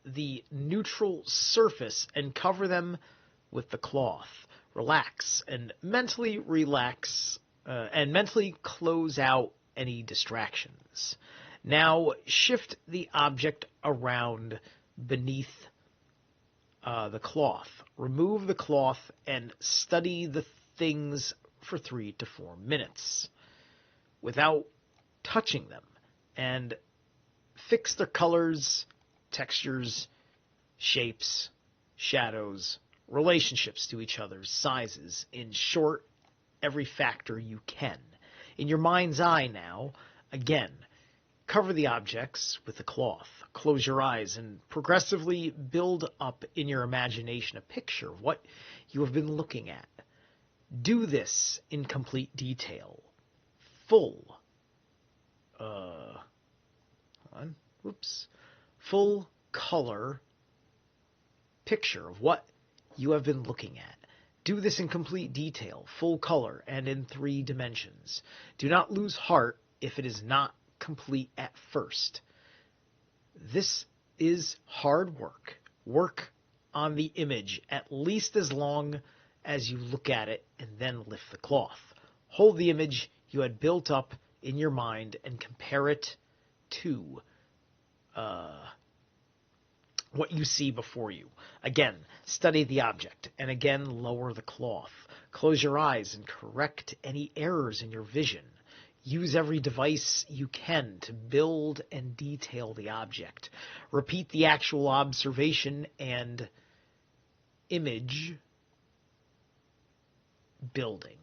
the neutral surface and cover them with the cloth. Relax and mentally close out any distractions. Now shift the object around beneath the cloth. Remove the cloth and study the things for 3 to 4 minutes without touching them, and fix their colors, textures, shapes, shadows, relationships to each other's sizes. In short, every factor you can. In your mind's eye now, again, cover the objects with the cloth. Close your eyes and progressively build up in your imagination a picture of what you have been looking at. Do this in complete detail. Full color picture of what you have been looking at. Do this in complete detail, full color, and in 3 dimensions. Do not lose heart if it is not complete at first. This is hard work. Work on the image at least as long as you look at it and then lift the cloth. Hold the image you had built up in your mind and compare it to what you see before you. Again, study the object, and again, lower the cloth. Close your eyes and correct any errors in your vision. Use every device you can to build and detail the object. Repeat the actual observation and image building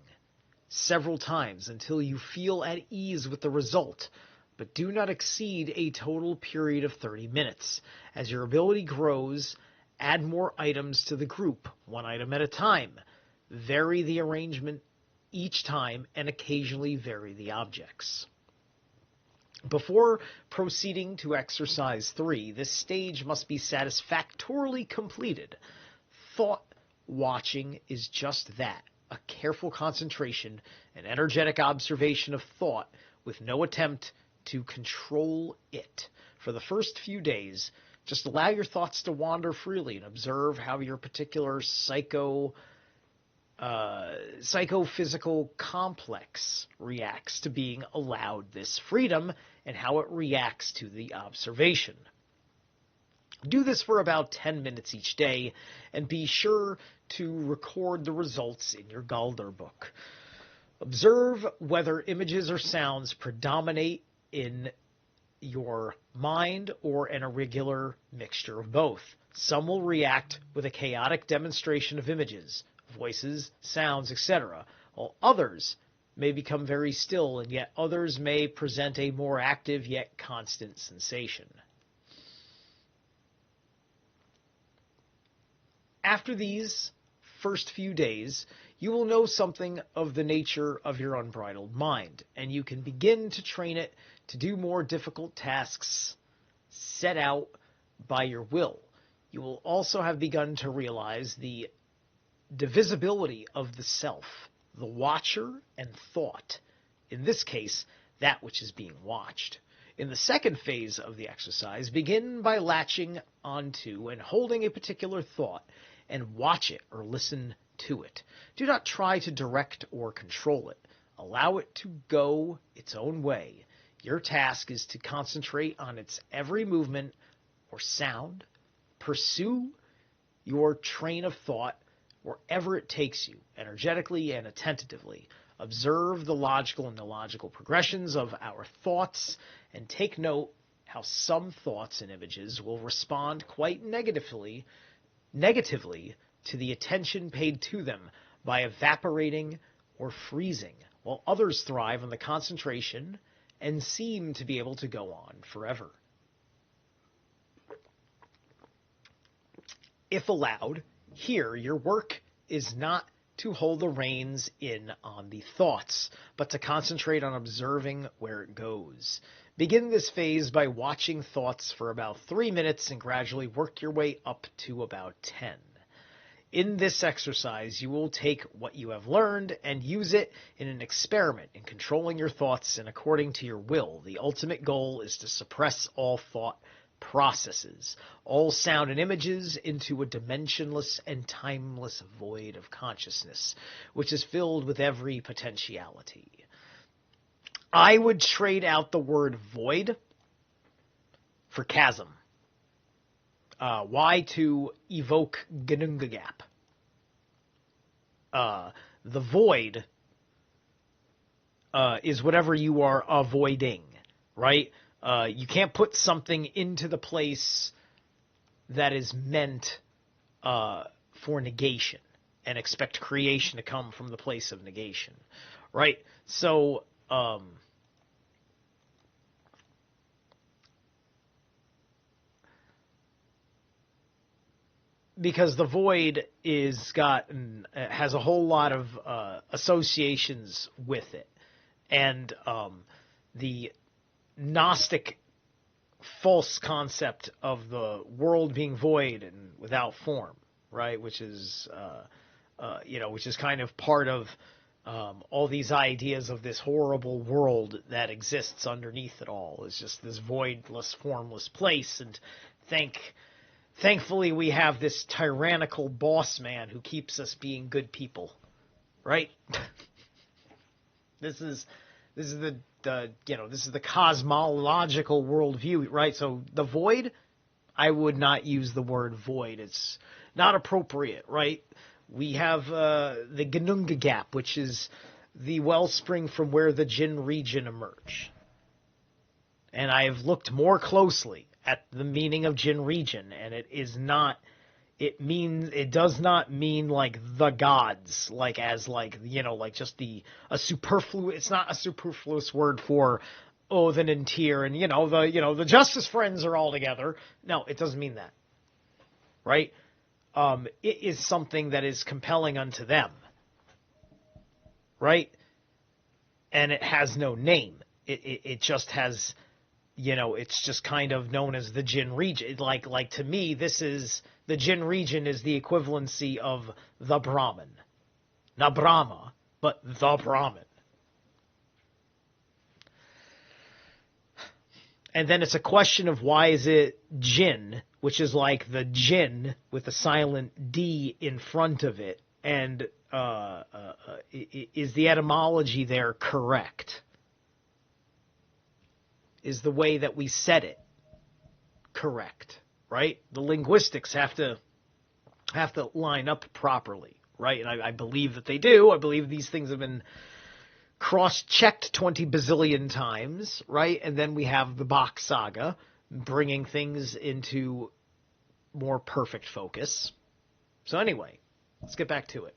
several times until you feel at ease with the result, but do not exceed a total period of 30 minutes. As your ability grows, add more items to the group, 1 item at a time. Vary the arrangement each time and occasionally vary the objects. Before proceeding to exercise 3, this stage must be satisfactorily completed. Thought watching is just that, a careful concentration and energetic observation of thought with no attempt to control it. For the first few days, just allow your thoughts to wander freely and observe how your particular psychophysical complex reacts to being allowed this freedom and how it reacts to the observation. Do this for about 10 minutes each day, and be sure to record the results in your Galder book. Observe whether images or sounds predominate in your mind or an irregular mixture of both. Some will react with a chaotic demonstration of images, voices, sounds, etc., while others may become very still, and yet others may present a more active yet constant sensation. After these first few days, you will know something of the nature of your unbridled mind, and you can begin to train it to do more difficult tasks set out by your will. You will also have begun to realize the divisibility of the self, the watcher and thought. In this case, that which is being watched. In the second phase of the exercise, begin by latching onto and holding a particular thought and watch it or listen to it. Do not try to direct or control it. Allow it to go its own way. Your task is to concentrate on its every movement or sound. Pursue your train of thought wherever it takes you, energetically and attentively. Observe the logical and illogical progressions of our thoughts, and take note how some thoughts and images will respond quite negatively to the attention paid to them by evaporating or freezing, while others thrive on the concentration and seem to be able to go on forever. If allowed, here your work is not to hold the reins in on the thoughts, but to concentrate on observing where it goes. Begin this phase by watching thoughts for about 3 minutes and gradually work your way up to about 10. In this exercise, you will take what you have learned and use it in an experiment in controlling your thoughts and according to your will. The ultimate goal is to suppress all thought processes, all sound and images into a dimensionless and timeless void of consciousness, which is filled with every potentiality. I would trade out the word void for chasm. Why? To evoke Gnungagap. The void is whatever you are avoiding, right? You can't put something into the place that is meant for negation and expect creation to come from the place of negation, right? So, because the void has a whole lot of associations with it, and the Gnostic false concept of the world being void and without form, right? Which is, which is kind of part of all these ideas of this horrible world that exists underneath it all. Is just this voidless, formless place. And thankfully, we have this tyrannical boss man who keeps us being good people, right? This is the cosmological worldview, right? So the void, I would not use the word void. It's not appropriate, right? We have the Gnungagap, which is the wellspring from where the Jinn region emerge. And I have looked more closely at the meaning of Jinn region, and it does not mean like the gods, it's not a superfluous word for Odin and Tyr and the Justice Friends are all together. No, it doesn't mean that. Right? It is something that is compelling unto them. Right? And it has no name. It just has, it's just kind of known as the Jinn region. Like to me, the Jinn region is the equivalency of the Brahman. Not Brahma, but the Brahman. And then it's a question of why is it Jinn, which is like the Jinn with a silent D in front of it. And is the etymology there correct? Is the way that we said it correct? right? The linguistics have to line up properly, right? And I believe that they do. I believe these things have been cross-checked 20 bazillion times, right? And then we have the Bach saga bringing things into more perfect focus. So anyway, let's get back to it.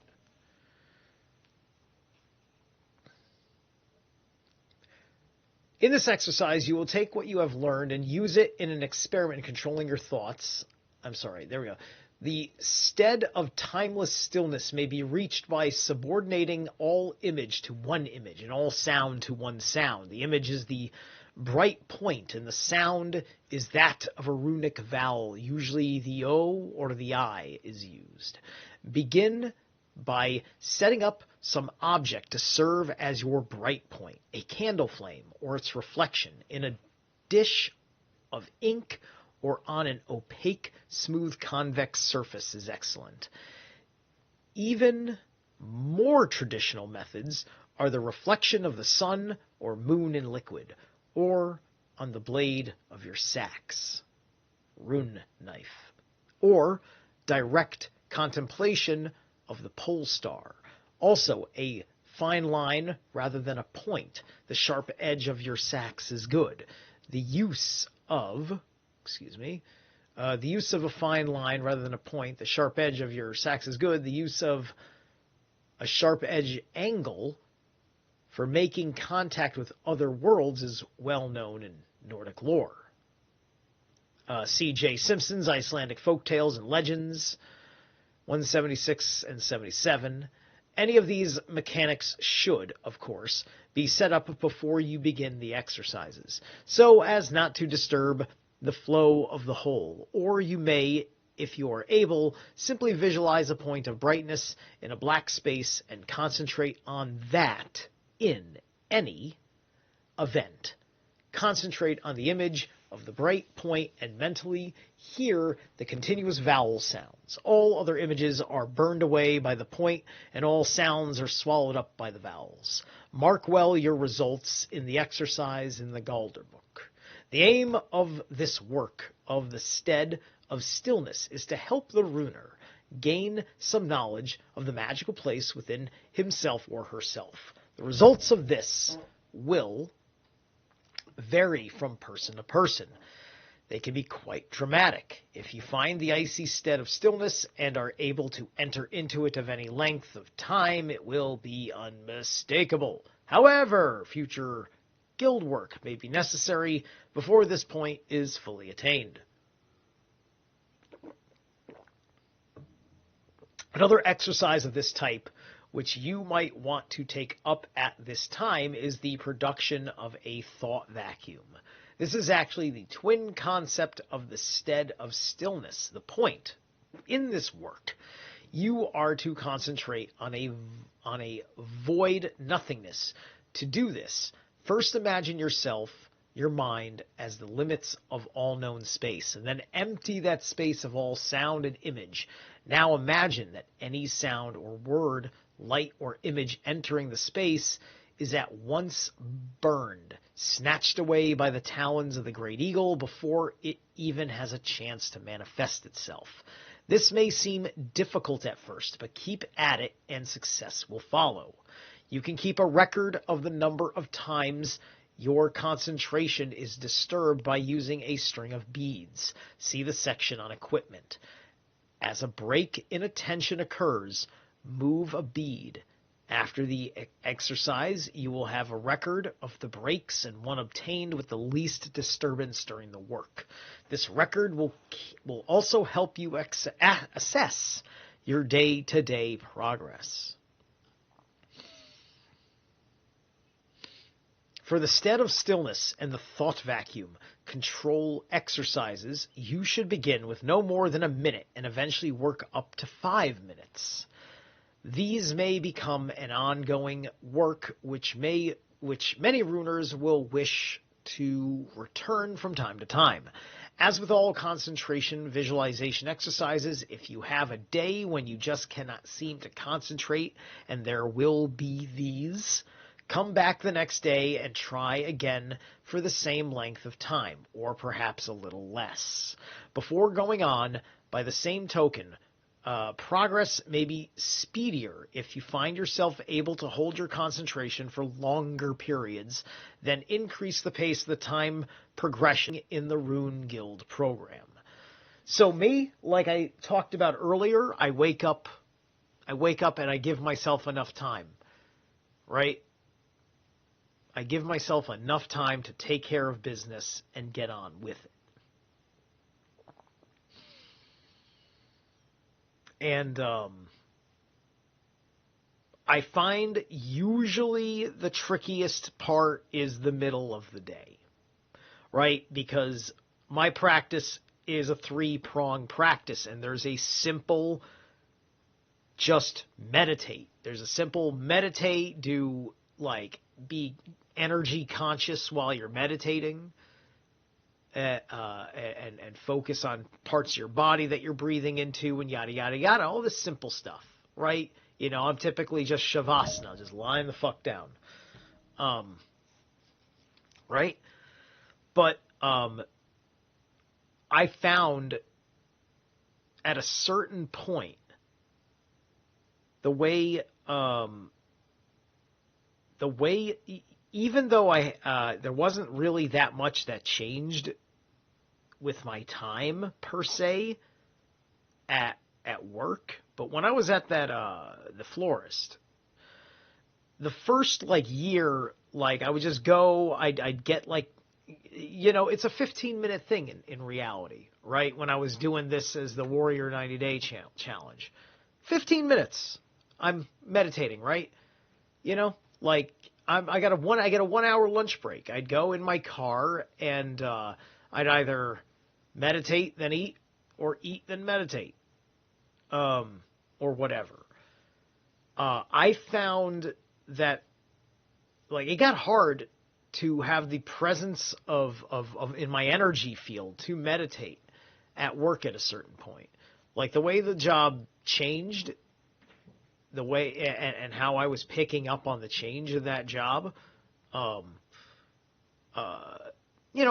In this exercise, you will take what you have learned and use it in an experiment in controlling your thoughts. I'm sorry, there we go. The stead of timeless stillness may be reached by subordinating all image to one image and all sound to one sound. The image is the bright point, and the sound is that of a runic vowel. Usually the O or the I is used. Begin by setting up some object to serve as your bright point, a candle flame or its reflection in a dish of ink or on an opaque, smooth, convex surface is excellent. Even more traditional methods are the reflection of the sun or moon in liquid, or on the blade of your sax, rune knife, or direct contemplation of the pole star. Also, a fine line rather than a point. The sharp edge of your sax is good. The use of a fine line rather than a point. The sharp edge of your sax is good. The use of a sharp edge angle for making contact with other worlds is well known in Nordic lore. C.J. Simpson's Icelandic Folktales and Legends, 176 and 77. Any of these mechanics should, of course, be set up before you begin the exercises, so as not to disturb the flow of the whole. Or you may, if you are able, simply visualize a point of brightness in a black space and concentrate on that in any event. Concentrate on the image of the bright point and mentally hear the continuous vowel sounds. All other images are burned away by the point, and all sounds are swallowed up by the vowels. Mark well your results in the exercise in the Galder book. The aim of this work of the stead of stillness is to help the runer gain some knowledge of the magical place within himself or herself. The results of this will vary from person to person. They can be quite dramatic. If you find the icy stead of stillness and are able to enter into it of any length of time, it will be unmistakable. However, future guild work may be necessary before this point is fully attained. Another exercise of this type, which you might want to take up at this time, is the production of a thought vacuum. This is actually the twin concept of the stead of stillness. The point in this work, you are to concentrate on a void nothingness. To do this, first imagine yourself, your mind, as the limits of all known space, and then empty that space of all sound and image. Now imagine that any sound or word, light or image entering the space is at once burned, snatched away by the talons of the great eagle before it even has a chance to manifest itself. This may seem difficult at first, but keep at it and success will follow. You can keep a record of the number of times your concentration is disturbed by using a string of beads. See the section on equipment. As a break in attention occurs, move a bead. After the exercise, you will have a record of the breaks and one obtained with the least disturbance during the work. This record will also help you assess your day-to-day progress. For the stead of stillness and the thought vacuum control exercises, you should begin with no more than a minute and eventually work up to 5 minutes. These may become an ongoing work which many runers will wish to return from time to time. As with all concentration visualization exercises, if you have a day when you just cannot seem to concentrate, and there will be these, Come back the next day and try again for the same length of time, or perhaps a little less. Before going on, by the same token, progress may be speedier if you find yourself able to hold your concentration for longer periods, then increase the pace of the time progression in the Rune Guild program. So me, like I talked about earlier, I wake up and I give myself enough time, right? I give myself enough time to take care of business and get on with it. And I find usually the trickiest part is the middle of the day, right? Because my practice is a 3-pronged practice, and there's a simple just meditate. There's a simple meditate, be energy conscious while you're meditating, and focus on parts of your body that you're breathing into, and yada, yada, yada, all this simple stuff, right? You know, I'm typically just shavasana, just lying the fuck down. Right? But I found at a certain point, the way even though there wasn't really that much that changed with my time per se at work, but when I was at that the florist, the first year, I would just go, I'd get it's a 15-minute thing in reality, right? When I was doing this as the Warrior 90-Day Challenge, 15 minutes, I'm meditating, right? I get a 1 hour lunch break. I'd go in my car and I'd either meditate then eat, or eat then meditate, or whatever. I found that it got hard to have the presence of in my energy field to meditate at work at a certain point. The way the job changed, the way and how I was picking up on the change of that job,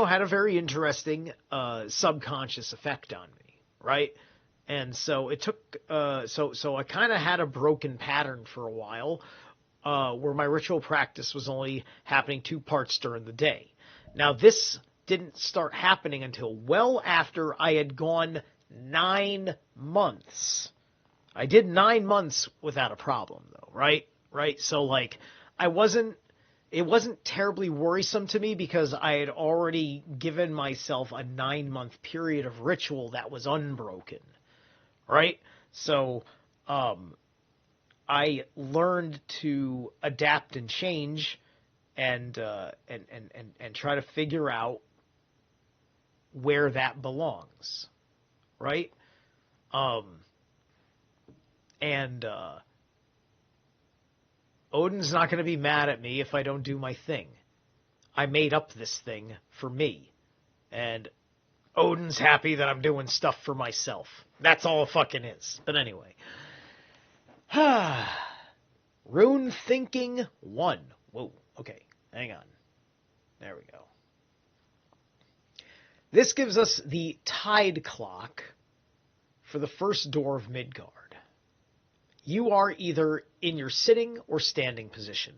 had a very interesting subconscious effect on me, right? And so it took so I kind of had a broken pattern for a while, where my ritual practice was only happening 2 parts during the day. Now this didn't start happening until well after I had gone 9 months. I did 9 months without a problem, though, right? Right? So, it wasn't terribly worrisome to me because I had already given myself a 9-month period of ritual that was unbroken, right? So, I learned to adapt and change and try to figure out where that belongs, right? And Odin's not going to be mad at me if I don't do my thing. I made up this thing for me. And Odin's happy that I'm doing stuff for myself. That's all it fucking is. But anyway. Rune Thinking 1. Whoa, okay, hang on. There we go. This gives us the tide clock for the first door of Midgard. You are either in your sitting or standing position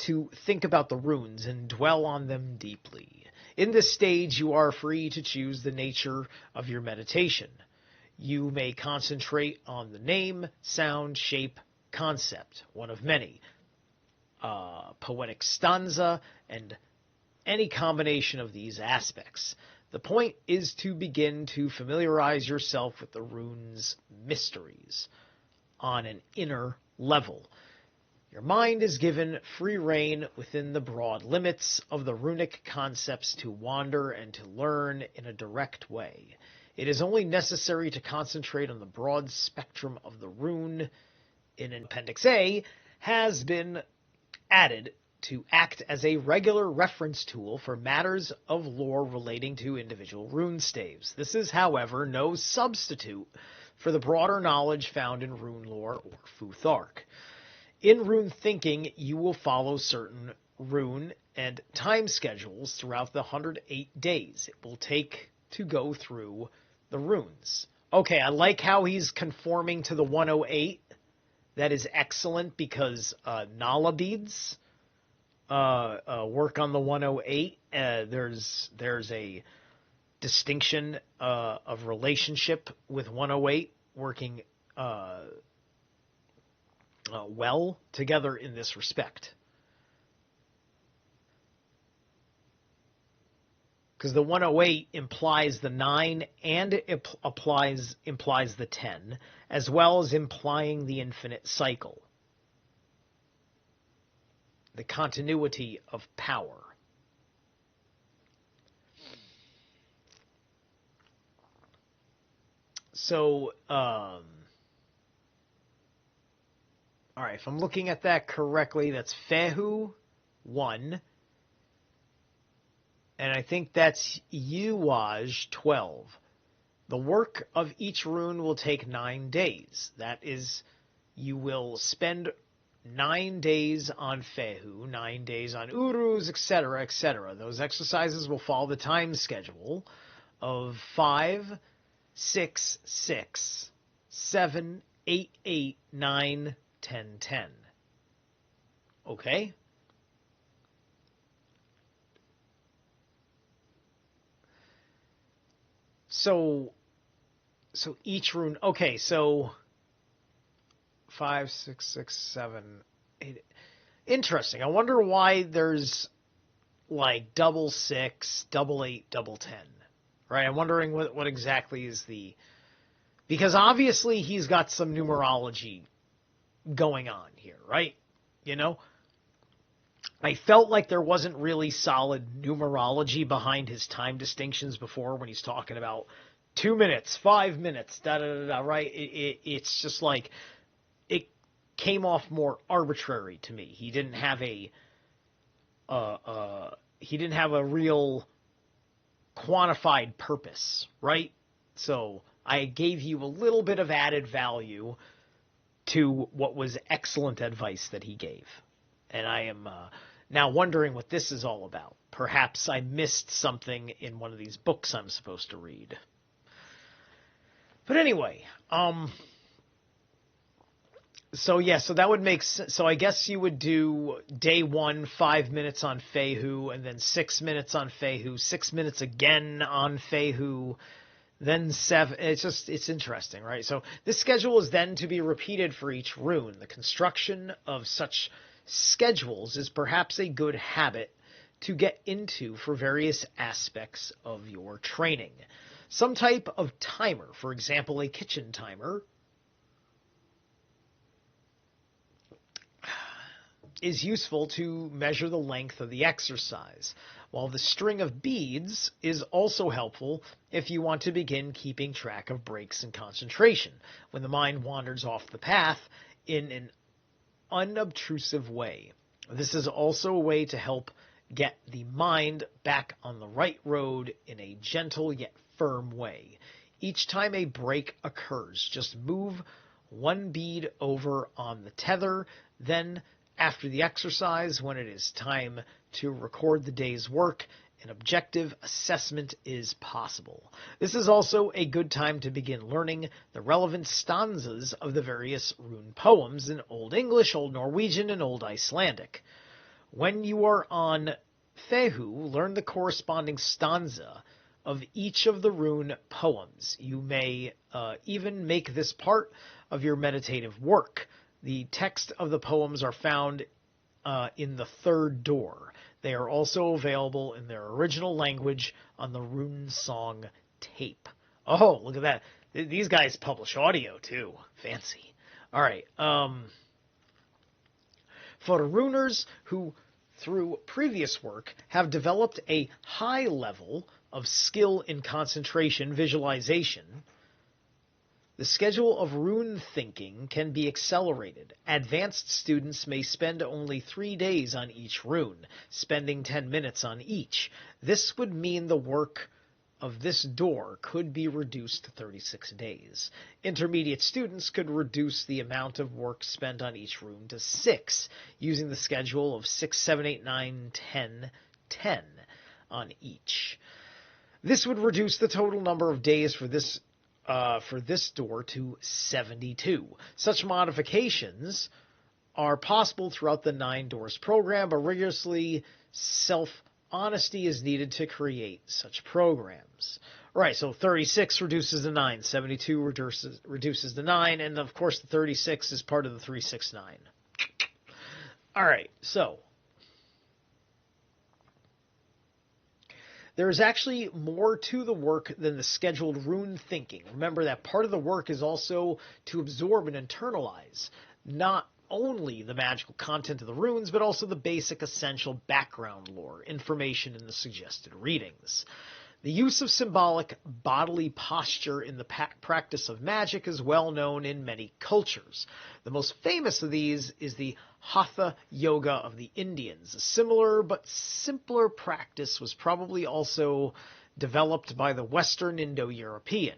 to think about the runes and dwell on them deeply. In this stage, you are free to choose the nature of your meditation. You may concentrate on the name, sound, shape, concept, one of many, poetic stanza, and any combination of these aspects. The point is to begin to familiarize yourself with the runes' mysteries on an inner level. Your mind is given free rein within the broad limits of the runic concepts to wander and to learn in a direct way. It is only necessary to concentrate on the broad spectrum of the rune. In Appendix A has been added to act as a regular reference tool for matters of lore relating to individual rune staves. This is, however, no substitute for the broader knowledge found in rune lore or Futhark. In rune thinking, you will follow certain rune and time schedules throughout the 108 days it will take to go through the runes. Okay, I like how he's conforming to the 108. That is excellent because Nala beads work on the 108. There's a distinction of relationship with 108 working well together in this respect. Because the 108 implies the 9 and it implies the 10, as well as implying the infinite cycle. The continuity of power. So, all right, if I'm looking at that correctly, that's Fehu 1. And I think that's Uwaj 12. The work of each rune will take 9 days. That is, you will spend 9 days on Fehu, 9 days on Uruz, etc., etc. Those exercises will follow the time schedule of 5, 6, 6, 7, 8, 8, 9, 10, 10. Okay? So each rune, okay, so 5, 6, 6, 7, 8. Interesting. I wonder why there's like double 6, double 8, double 10. Right? I'm wondering what exactly is the, because obviously he's got some numerology going on here, right? You know? I felt like there wasn't really solid numerology behind his time distinctions before when he's talking about 2 minutes, 5 minutes, da-da-da-da, right? It's just like, it came off more arbitrary to me. He didn't have a real quantified purpose, right? So I gave you a little bit of added value to what was excellent advice that he gave. And I am now wondering what this is all about. Perhaps I missed something in one of these books I'm supposed to read. But anyway, so that would make sense. So I guess you would do day 1, 5 minutes on Fehu, and then 6 minutes on Fehu, 6 minutes again on Fehu, then 7. It's interesting, right? So this schedule is then to be repeated for each rune. The construction of such schedules is perhaps a good habit to get into for various aspects of your training. Some type of timer, for example, a kitchen timer, is useful to measure the length of the exercise, while the string of beads is also helpful if you want to begin keeping track of breaks in concentration when the mind wanders off the path in an unobtrusive way. This is also a way to help get the mind back on the right road in a gentle yet firm way. Each time a break occurs, just move one bead over on the tether, then after the exercise, when it is time to record the day's work, an objective assessment is possible. This is also a good time to begin learning the relevant stanzas of the various rune poems in Old English, Old Norwegian, and Old Icelandic. When you are on Fehu, learn the corresponding stanza of each of the rune poems. You may even make this part of your meditative work. The text of the poems are found in the third door. They are also available in their original language on the Rune Song tape. Oh, look at that. These guys publish audio, too. Fancy. All right. For runers who, through previous work, have developed a high level of skill in concentration visualization, the schedule of rune thinking can be accelerated. Advanced students may spend only 3 days on each rune, spending 10 minutes on each. This would mean the work of this door could be reduced to 36 days. Intermediate students could reduce the amount of work spent on each rune to 6, using the schedule of 6, 7, 8, 9, 10, 10 on each. This would reduce the total number of days for this door to 72. Such modifications are possible throughout the 9 Doors program, but rigorously self-honesty is needed to create such programs. Right, so 36 reduces to 9, 72 reduces to 9, and of course the 36 is part of the 369. All right, so there is actually more to the work than the scheduled rune thinking. Remember that part of the work is also to absorb and internalize not only the magical content of the runes, but also the basic essential background lore, information in the suggested readings. The use of symbolic bodily posture in the practice of magic is well known in many cultures. The most famous of these is the Hatha Yoga of the Indians. A similar but simpler practice was probably also developed by the Western Indo-European.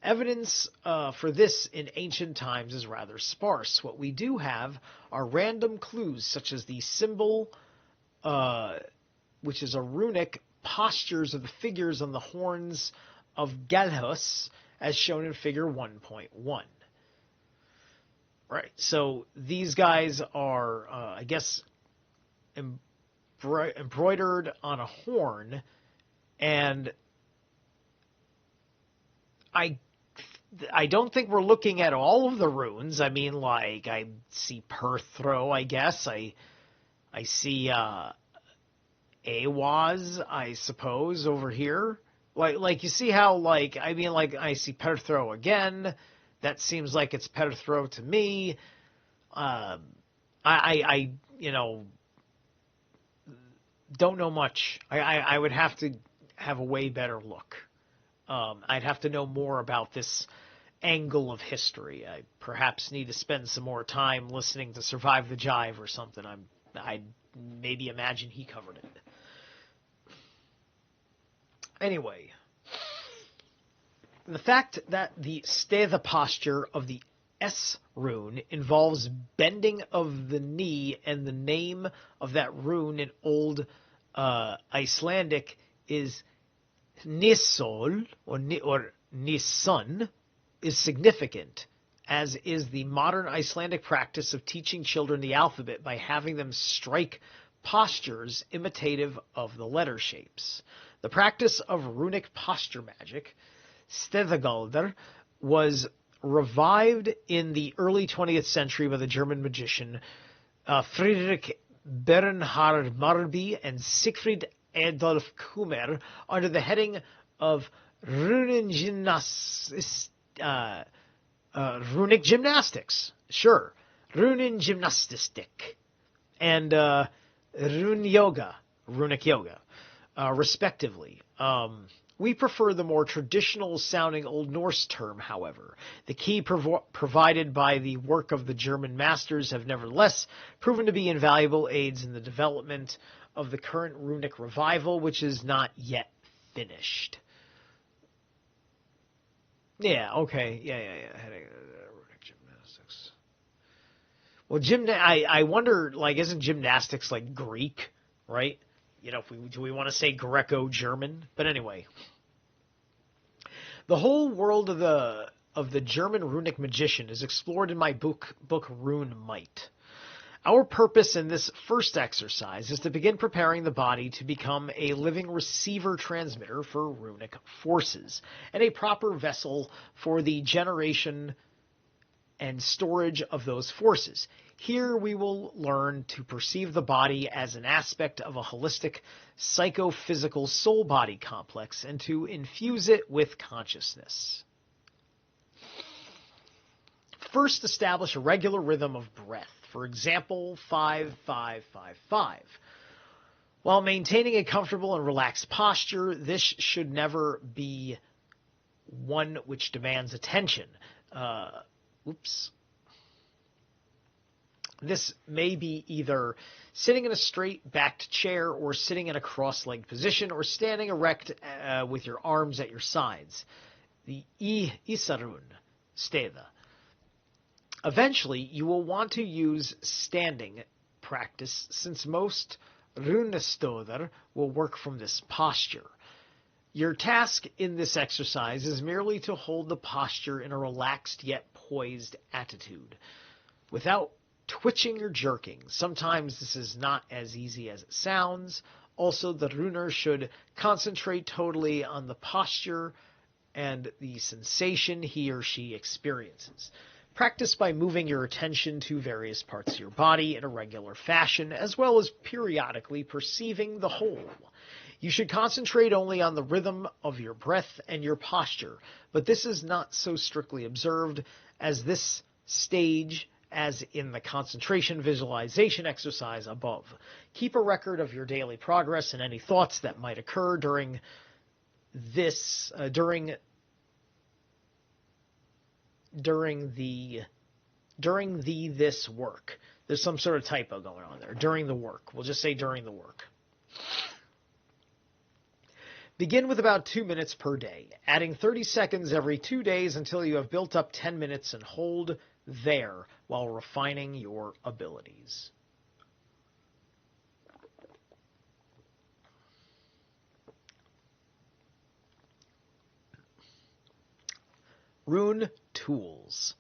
Evidence for this in ancient times is rather sparse. What we do have are random clues, such as the symbol, which is a runic postures of the figures on the horns of Galhus, as shown in figure 1.1. Right, so these guys are, I guess, embroidered on a horn, and I don't think we're looking at all of the runes. I mean, like, I see Perthro, I guess. I see Awaz, I suppose, over here. Like you see how, like, I mean, like, I see Perthro again. That seems like it's Perthro to me. I you know, don't know much. I would have to have a way better look. I'd have to know more about this angle of history. I perhaps need to spend some more time listening to Survive the Jive or something. I'd maybe imagine he covered it. Anyway, the fact that the sthetha posture of the S rune involves bending of the knee, and the name of that rune in Old Icelandic is Nisol or Nisun, is significant, as is the modern Icelandic practice of teaching children the alphabet by having them strike postures imitative of the letter shapes. The practice of runic posture magic, Stethagaldr, was revived in the early 20th century by the German magician Friedrich Bernhard Marby and Siegfried Adolf Kummer under the heading of runic gymnastics. Sure. Runic gymnastic. And runic yoga, respectively. We prefer the more traditional-sounding Old Norse term, however. The key provided by the work of the German masters have nevertheless proven to be invaluable aids in the development of the current runic revival, which is not yet finished. Yeah, okay. Yeah. Runic gymnastics. Well, I wonder, like, isn't gymnastics like Greek, right? You know, do we want to say Greco-German? But anyway, the whole world of the German runic magician is explored in my book Rune Might. Our purpose in this first exercise is to begin preparing the body to become a living receiver-transmitter for runic forces, and a proper vessel for the generation and storage of those forces. Here we will learn to perceive the body as an aspect of a holistic psychophysical soul-body complex and to infuse it with consciousness. First, establish a regular rhythm of breath. For example, 5-5-5-5. While maintaining a comfortable and relaxed posture, this should never be one which demands attention. This may be either sitting in a straight-backed chair or sitting in a cross-legged position or standing erect with your arms at your sides. The Isarun Steda. Eventually, you will want to use standing practice since most runestoder will work from this posture. Your task in this exercise is merely to hold the posture in a relaxed yet poised attitude, without twitching or jerking. Sometimes this is not as easy as it sounds. Also, the runer should concentrate totally on the posture and the sensation he or she experiences. Practice by moving your attention to various parts of your body in a regular fashion, as well as periodically perceiving the whole. You should concentrate only on the rhythm of your breath and your posture, but this is not so strictly observed as this stage as in the concentration visualization exercise above. Keep a record of your daily progress and any thoughts that might occur during this this work. There's some sort of typo going on there. During the work. We'll just say during the work. Begin with about 2 minutes per day, adding 30 seconds every 2 days until you have built up 10 minutes, and hold there while refining your abilities. Rune tools.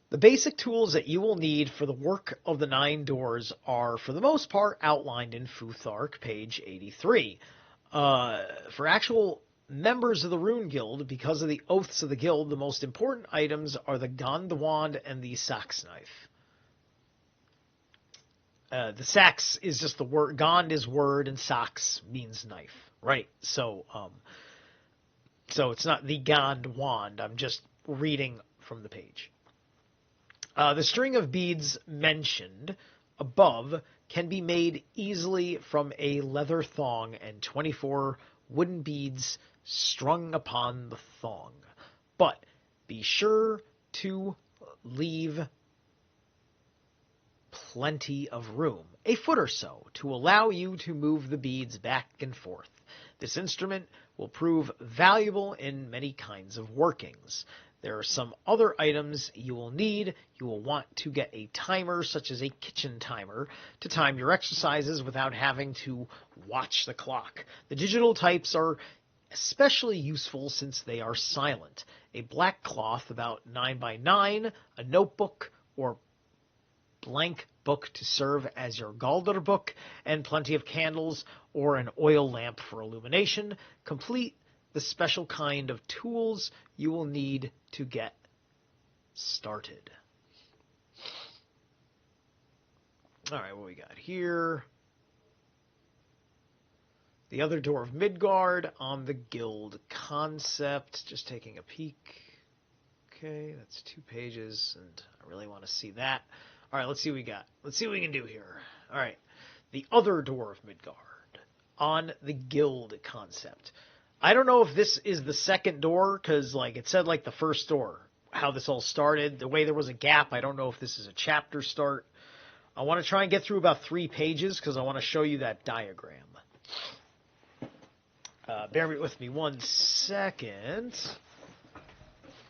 The basic tools that you will need for the work of the 9 doors are, for the most part, outlined in Futhark, page 83. For actual members of the Rune Guild, because of the oaths of the guild, the most important items are the Gond wand and the Sax knife. The Sax is just the word, Gond is word, and Sax means knife, right? So it's not the Gond wand. I'm just reading from the page. The string of beads mentioned above can be made easily from a leather thong and 24 wooden beads strung upon the thong. But be sure to leave plenty of room, a foot or so, to allow you to move the beads back and forth. This instrument will prove valuable in many kinds of workings. There are some other items you will need. You will want to get a timer, such as a kitchen timer, to time your exercises without having to watch the clock. The digital types are especially useful since they are silent. A black cloth about 9 by 9, a notebook or blank book to serve as your Galder book, and plenty of candles or an oil lamp for illumination complete the special kind of tools you will need to get started. All right, what we got here? The other door of Midgard on the guild concept. Just taking a peek. Okay, that's 2 pages, and I really want to see that. All right, let's see what we got. Let's see what we can do here. All right, the other door of Midgard on the guild concept. I don't know if this is the second door, because it said the first door, how this all started. The way there was a gap, I don't know if this is a chapter start. I want to try and get through about 3 pages, because I want to show you that diagram. Bear with me 1 second.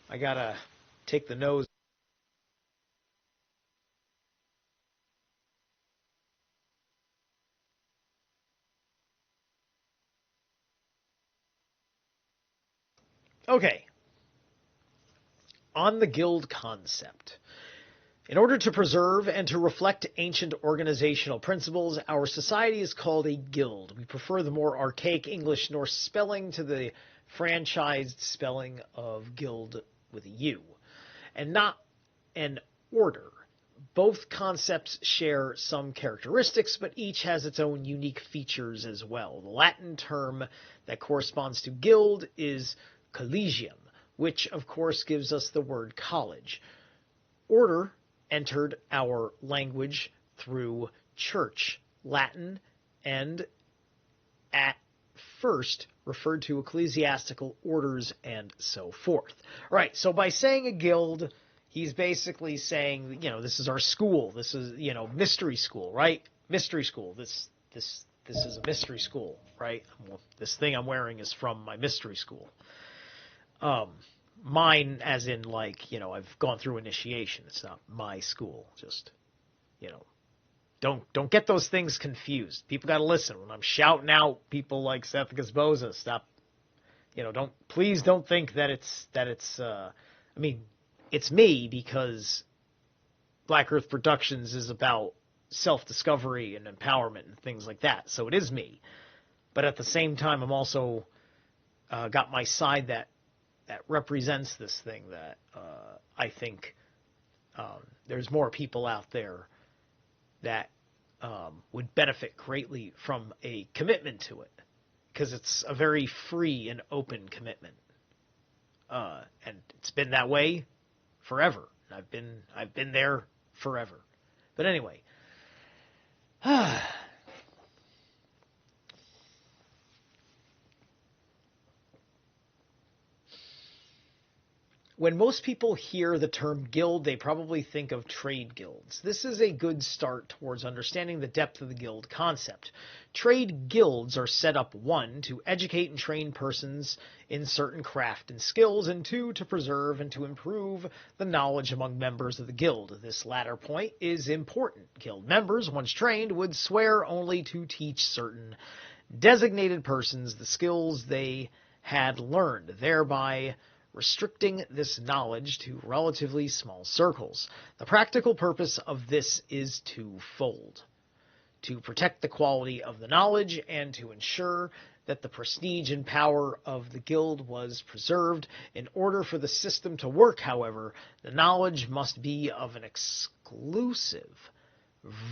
I got to take the nose. Okay. On the guild concept. In order to preserve and to reflect ancient organizational principles, our society is called a guild. We prefer the more archaic English Norse spelling to the franchised spelling of guild with a U, and not an order. Both concepts share some characteristics, but each has its own unique features as well. The Latin term that corresponds to guild is collegium, which of course gives us the word college. Order entered our language through church, Latin, and at first referred to ecclesiastical orders and so forth. All right, so by saying a guild, he's basically saying, this is our school. This is, mystery school, right? Mystery school. This is a mystery school, right? Well, this thing I'm wearing is from my mystery school. Mine, as in, I've gone through initiation. It's not my school. Just, don't get those things confused. People got to listen. When I'm shouting out people like Seth Gazboza, stop. Please don't think that it's. It's me, because Black Earth Productions is about self-discovery and empowerment and things like that. So it is me. But at the same time, I'm also got my side that represents this thing that I think there's more people out there that would benefit greatly from a commitment to it, because it's a very free and open commitment. And it's been that way forever. I've been there forever. But anyway, when most people hear the term guild, they probably think of trade guilds. This is a good start towards understanding the depth of the guild concept. Trade guilds are set up, 1, to educate and train persons in certain craft and skills, and 2, to preserve and to improve the knowledge among members of the guild. This latter point is important. Guild members, once trained, would swear only to teach certain designated persons the skills they had learned, thereby restricting this knowledge to relatively small circles. The practical purpose of this is twofold: to protect the quality of the knowledge and to ensure that the prestige and power of the guild was preserved. In order for the system to work, however, the knowledge must be of an exclusive,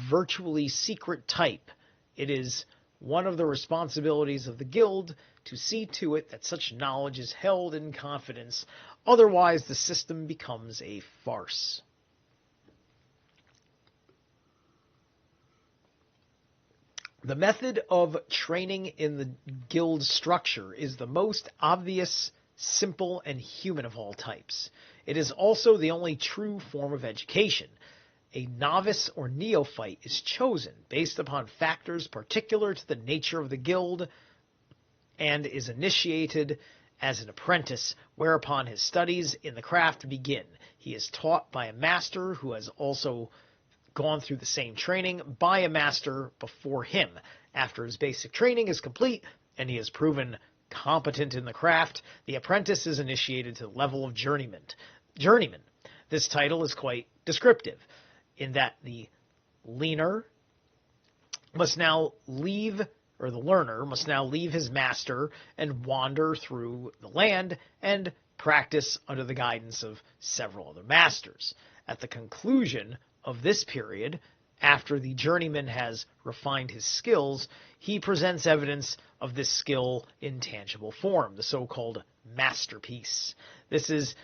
virtually secret type. It is one of the responsibilities of the guild to see to it that such knowledge is held in confidence, otherwise the system becomes a farce. The method of training in the guild structure is the most obvious, simple, and human of all types. It is also the only true form of education. A novice or neophyte is chosen based upon factors particular to the nature of the guild and is initiated as an apprentice, whereupon his studies in the craft begin. He is taught by a master who has also gone through the same training by a master before him. After his basic training is complete and he is proven competent in the craft, the apprentice is initiated to the level of journeyman. This title is quite descriptive, in that the learner must now leave his master and wander through the land and practice under the guidance of several other masters. At the conclusion of this period, after the journeyman has refined his skills, he presents evidence of this skill in tangible form, the so-called masterpiece. This is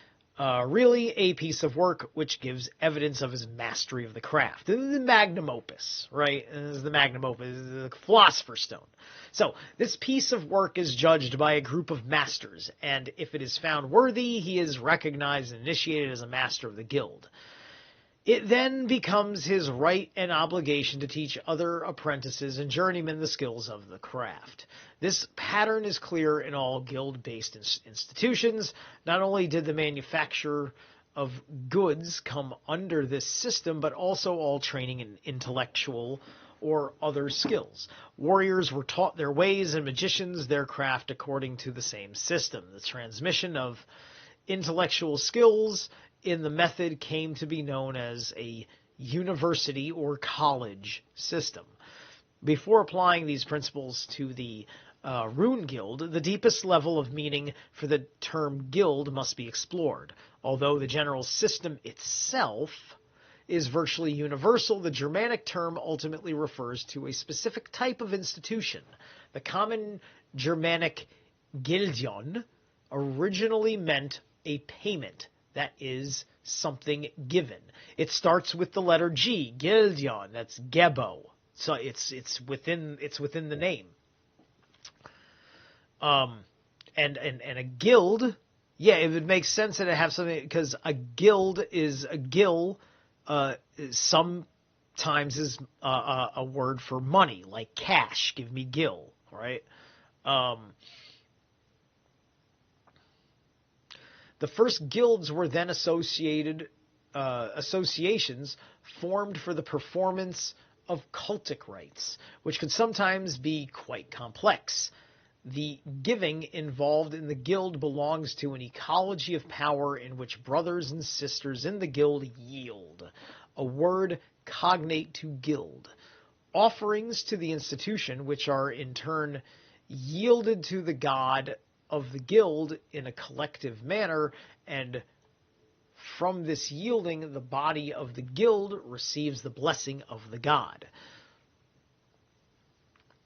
really a piece of work which gives evidence of his mastery of the craft. This is the magnum opus, right? This is the magnum opus, the Philosopher's Stone. So this piece of work is judged by a group of masters, and if it is found worthy, he is recognized and initiated as a master of the guild. It then becomes his right and obligation to teach other apprentices and journeymen the skills of the craft. This pattern is clear in all guild-based institutions. Not only did the manufacture of goods come under this system, but also all training in intellectual or other skills. Warriors were taught their ways and magicians their craft according to the same system. The transmission of intellectual skills in the method came to be known as a university or college system. Before applying these principles to the Rune Guild, the deepest level of meaning for the term guild must be explored. Although the general system itself is virtually universal, the Germanic term ultimately refers to a specific type of institution. The common Germanic Gildion originally meant a payment, that is, something given. It starts with the letter G, Gildion, that's Gebo. So it's within the name. And a guild, Yeah, it would make sense that it have something, because a guild is a gill. Sometimes is a word for money, like cash. Give me gill, right? The first guilds were then associations formed for the performance of cultic rites, which could sometimes be quite complex. The giving involved in the guild belongs to an ecology of power in which brothers and sisters in the guild yield, a word cognate to guild, offerings to the institution, which are in turn yielded to the god of the guild in a collective manner, and from this yielding, the body of the guild receives the blessing of the god.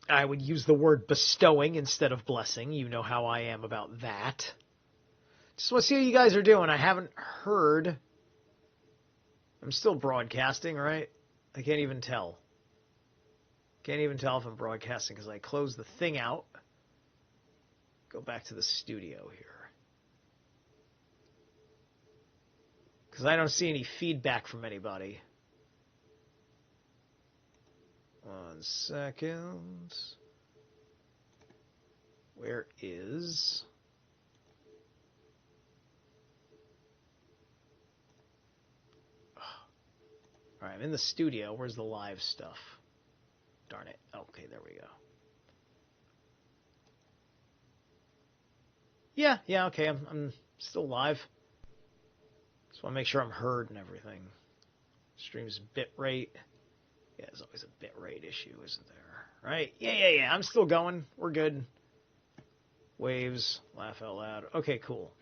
I would use the word bestowing instead of blessing. You know how I am about that. Just want to see how you guys are doing. I haven't heard. I'm still broadcasting, right? I can't even tell. Can't even tell if I'm broadcasting because I closed the thing out. Go back to the studio here. Because I don't see any feedback from anybody. 1 second. Where is... All right, I'm in the studio. Where's the live stuff? Darn it. Okay, there we go. Yeah, okay, I'm still live. Just want to make sure I'm heard and everything. Stream's bit rate. Yeah, there's always a bit rate issue, isn't there? Right? Yeah. I'm still going. We're good. Waves. Laugh out loud. Okay, cool.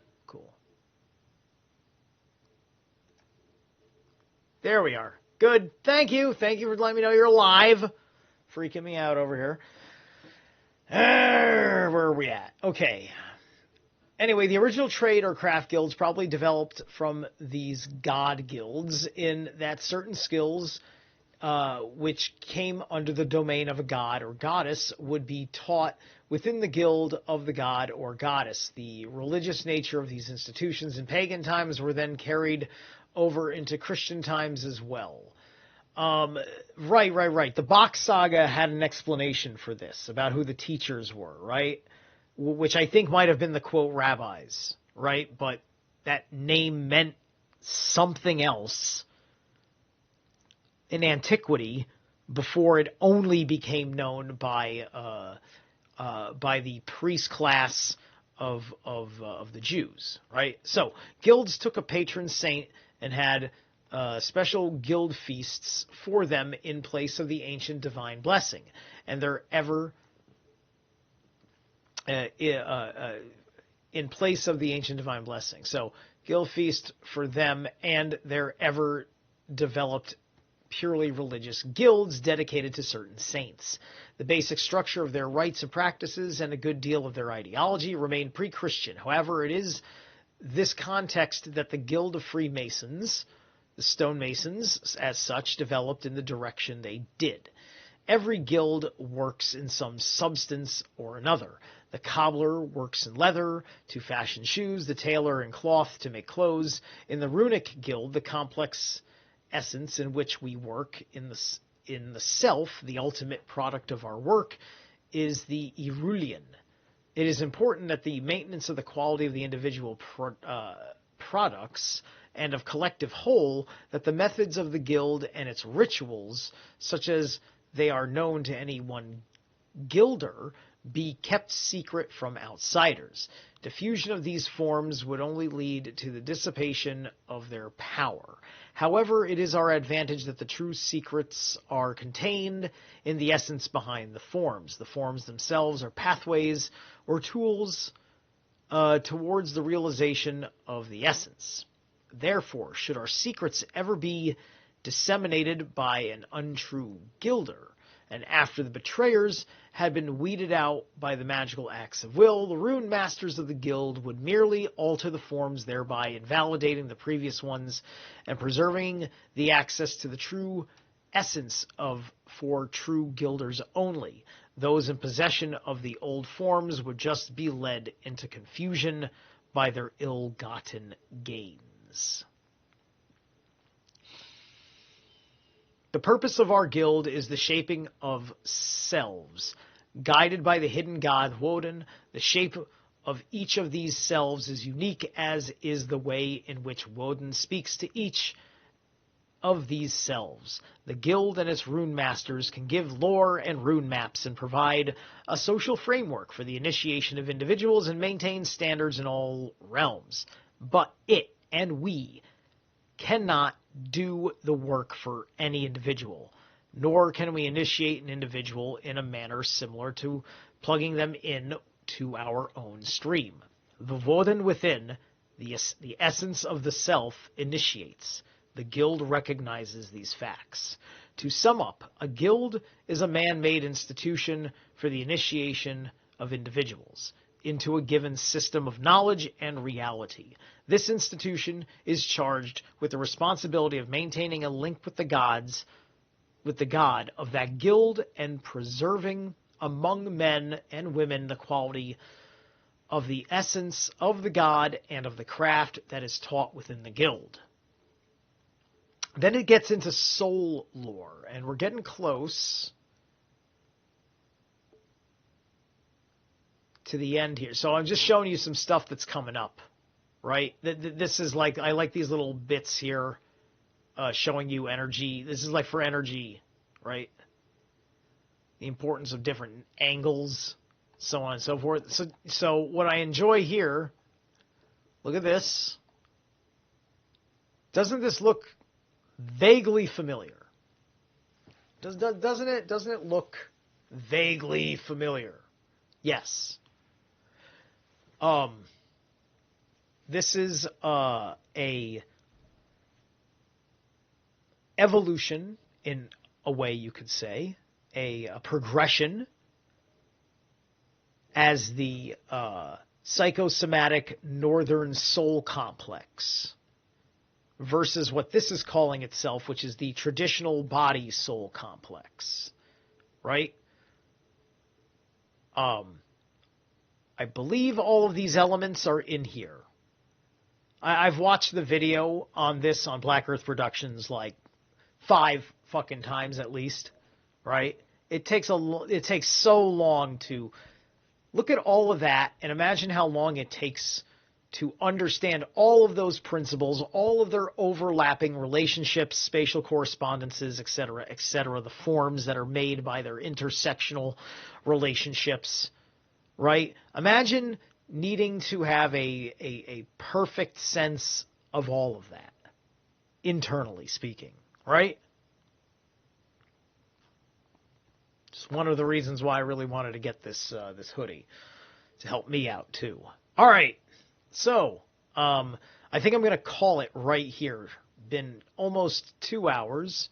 There we are. Good. Thank you. Thank you for letting me know you're live. Freaking me out over here. Where are we at? Okay. Anyway, the original trade or craft guilds probably developed from these god guilds in that certain skills which came under the domain of a god or goddess would be taught within the guild of the god or goddess. The religious nature of these institutions in pagan times were then carried over into Christian times as well. Right. The Bach Saga had an explanation for this, about who the teachers were, right? Which I think might have been the, quote, rabbis, right? But that name meant something else in antiquity before it only became known by the priest class of the Jews, right? So guilds took a patron saint and had special guild feasts for them in place of the ancient divine blessing, and their ever in place of the ancient divine blessing. So guild feast for them and their ever developed purely religious guilds dedicated to certain saints. The basic structure of their rites and practices and a good deal of their ideology remained pre-Christian. However, it is this context that the Guild of Freemasons, the stonemasons as such, developed in the direction they did. Every guild works in some substance or another. The cobbler works in leather to fashion shoes, the tailor in cloth to make clothes. In the runic guild, the complex essence in which we work in the self, the ultimate product of our work, is the Irulian. It is important that the maintenance of the quality of the individual products and of collective whole, that the methods of the guild and its rituals, such as they are known to any one guilder, be kept secret from outsiders. Diffusion of these forms would only lead to the dissipation of their power. However, it is our advantage that the true secrets are contained in the essence behind the forms. The forms themselves are pathways or tools towards the realization of the essence. Therefore, should our secrets ever be disseminated by an untrue guilder, and after the betrayers had been weeded out by the magical acts of will, the rune masters of the guild would merely alter the forms, thereby invalidating the previous ones and preserving the access to the true essence for true guilders only. Those in possession of the old forms would just be led into confusion by their ill-gotten gains. The purpose of our guild is the shaping of selves. Guided by the hidden god Woden, the shape of each of these selves is unique, as is the way in which Woden speaks to each of these selves. The guild and its rune masters can give lore and rune maps and provide a social framework for the initiation of individuals and maintain standards in all realms. But it and we cannot do the work for any individual, nor can we initiate an individual in a manner similar to plugging them in to our own stream. The Woden within, the essence of the self, initiates. The guild recognizes these facts. To sum up, a guild is a man-made institution for the initiation of individuals into a given system of knowledge and reality. This institution is charged with the responsibility of maintaining a link with the gods, with the god of that guild, and preserving among men and women the quality of the essence of the god and of the craft that is taught within the guild. Then it gets into soul lore, and we're getting close to the end here. So I'm just showing you some stuff that's coming up, right? This is like, I like these little bits here showing you energy. This is like for energy, right? The importance of different angles, so on and so forth. So what I enjoy here, look at this. Doesn't this look vaguely familiar? Doesn't it look vaguely familiar? Yes. This is a evolution, in a way you could say, a progression, as the psychosomatic northern soul complex versus what this is calling itself, which is the traditional body soul complex, right? I believe all of these elements are in here. I've watched the video on this on Black Earth Productions like 5 fucking times at least, right? It takes so long to look at all of that and imagine how long it takes to understand all of those principles, all of their overlapping relationships, spatial correspondences, etc., the forms that are made by their intersectional relationships, right? Imagine needing to have a perfect sense of all of that, internally speaking, right? It's one of the reasons why I really wanted to get this this hoodie, to help me out too. All right, so I think I'm going to call it right here. Been almost 2 hours,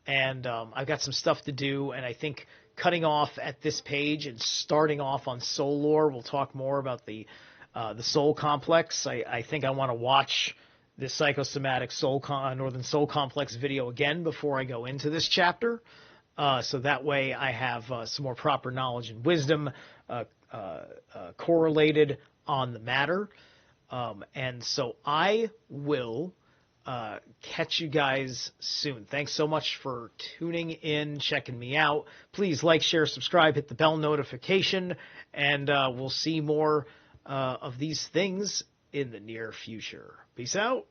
and I've got some stuff to do, and I think cutting off at this page and starting off on soul lore, we'll talk more about the soul complex. I think I want to watch this psychosomatic northern soul complex video again before I go into this chapter. So that way I have some more proper knowledge and wisdom correlated on the matter. And so I will catch you guys soon. Thanks so much for tuning in, checking me out. Please like, share, subscribe, hit the bell notification, and we'll see more of these things in the near future. Peace out.